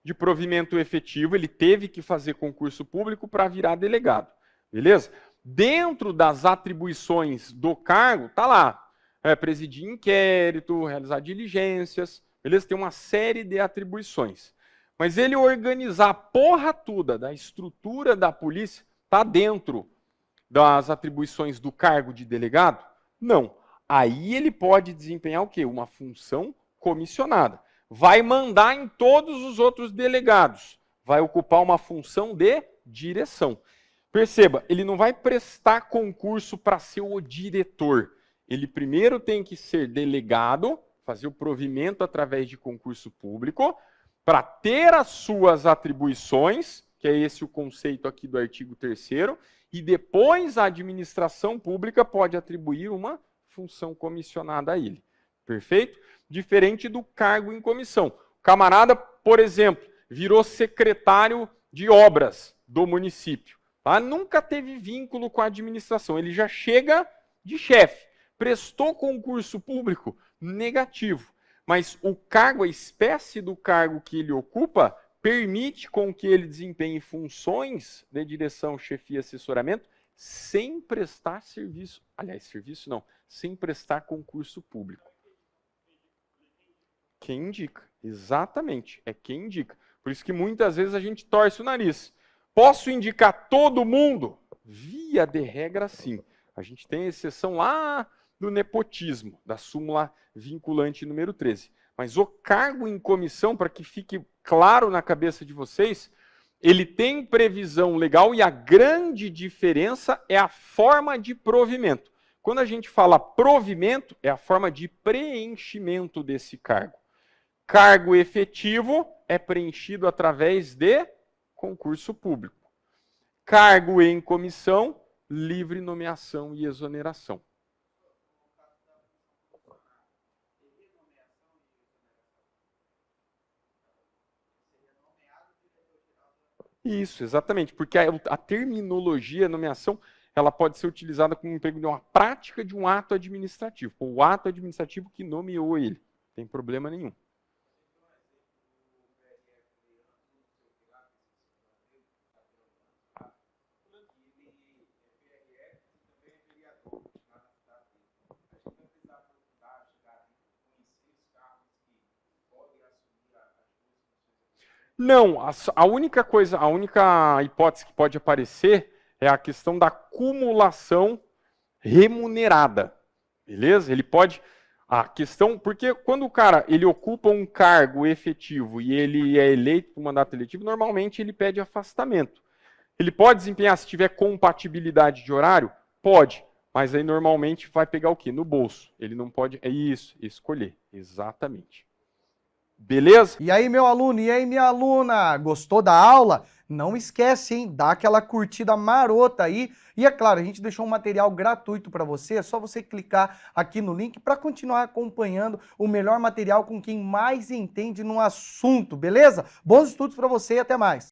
de provimento efetivo, ele teve que fazer concurso público para virar delegado. Beleza? Dentro das atribuições do cargo, tá lá. Presidir inquérito, realizar diligências, beleza? Tem uma série de atribuições. Mas ele organizar a porra toda da estrutura da polícia, tá dentro das atribuições do cargo de delegado? Não. Aí ele pode desempenhar o quê? Uma função comissionada. Vai mandar em todos os outros delegados. Vai ocupar uma função de direção. Perceba, ele não vai prestar concurso para ser o diretor. Ele primeiro tem que ser delegado, fazer o provimento através de concurso público, para ter as suas atribuições, que é esse o conceito aqui do artigo 3º, e depois a administração pública pode atribuir uma função comissionada a ele. Perfeito? Diferente do cargo em comissão. O camarada, por exemplo, virou secretário de obras do município. Tá? Nunca teve vínculo com a administração. Ele já chega de chefe. Prestou concurso público? Negativo. Mas o cargo, a espécie do cargo que ele ocupa, permite com que ele desempenhe funções de direção, chefia e assessoramento sem prestar serviço. Aliás, serviço não. Sem prestar concurso público. Quem indica. Exatamente. É quem indica. Por isso que muitas vezes a gente torce o nariz. Posso indicar todo mundo? Via de regra, sim. A gente tem exceção lá do nepotismo, da súmula vinculante número 13. Mas o cargo em comissão, para que fique claro na cabeça de vocês, ele tem previsão legal e a grande diferença é a forma de provimento. Quando a gente fala provimento, é a forma de preenchimento desse cargo. Cargo efetivo é preenchido através de concurso público. Cargo em comissão, livre nomeação e exoneração. Isso, exatamente, porque a terminologia, nomeação, ela pode ser utilizada como emprego de uma prática de um ato administrativo. O ato administrativo que nomeou ele. Não tem problema nenhum. Não, a única coisa, a única hipótese que pode aparecer é a questão da cumulação remunerada, beleza? Ele pode, a questão, porque quando o cara, ele ocupa um cargo efetivo e ele é eleito por mandato eletivo, normalmente ele pede afastamento. Ele pode desempenhar, se tiver compatibilidade de horário? Pode, Mas aí normalmente vai pegar o quê? No bolso. Ele não pode. É isso, escolher. Exatamente. Beleza? E aí, meu aluno, e aí, minha aluna, gostou da aula? Não esquece, hein? Dá aquela curtida marota aí. E é claro, a gente deixou um material gratuito para você, é só você clicar aqui no link para continuar acompanhando o melhor material com quem mais entende no assunto, beleza? Bons estudos para você e até mais.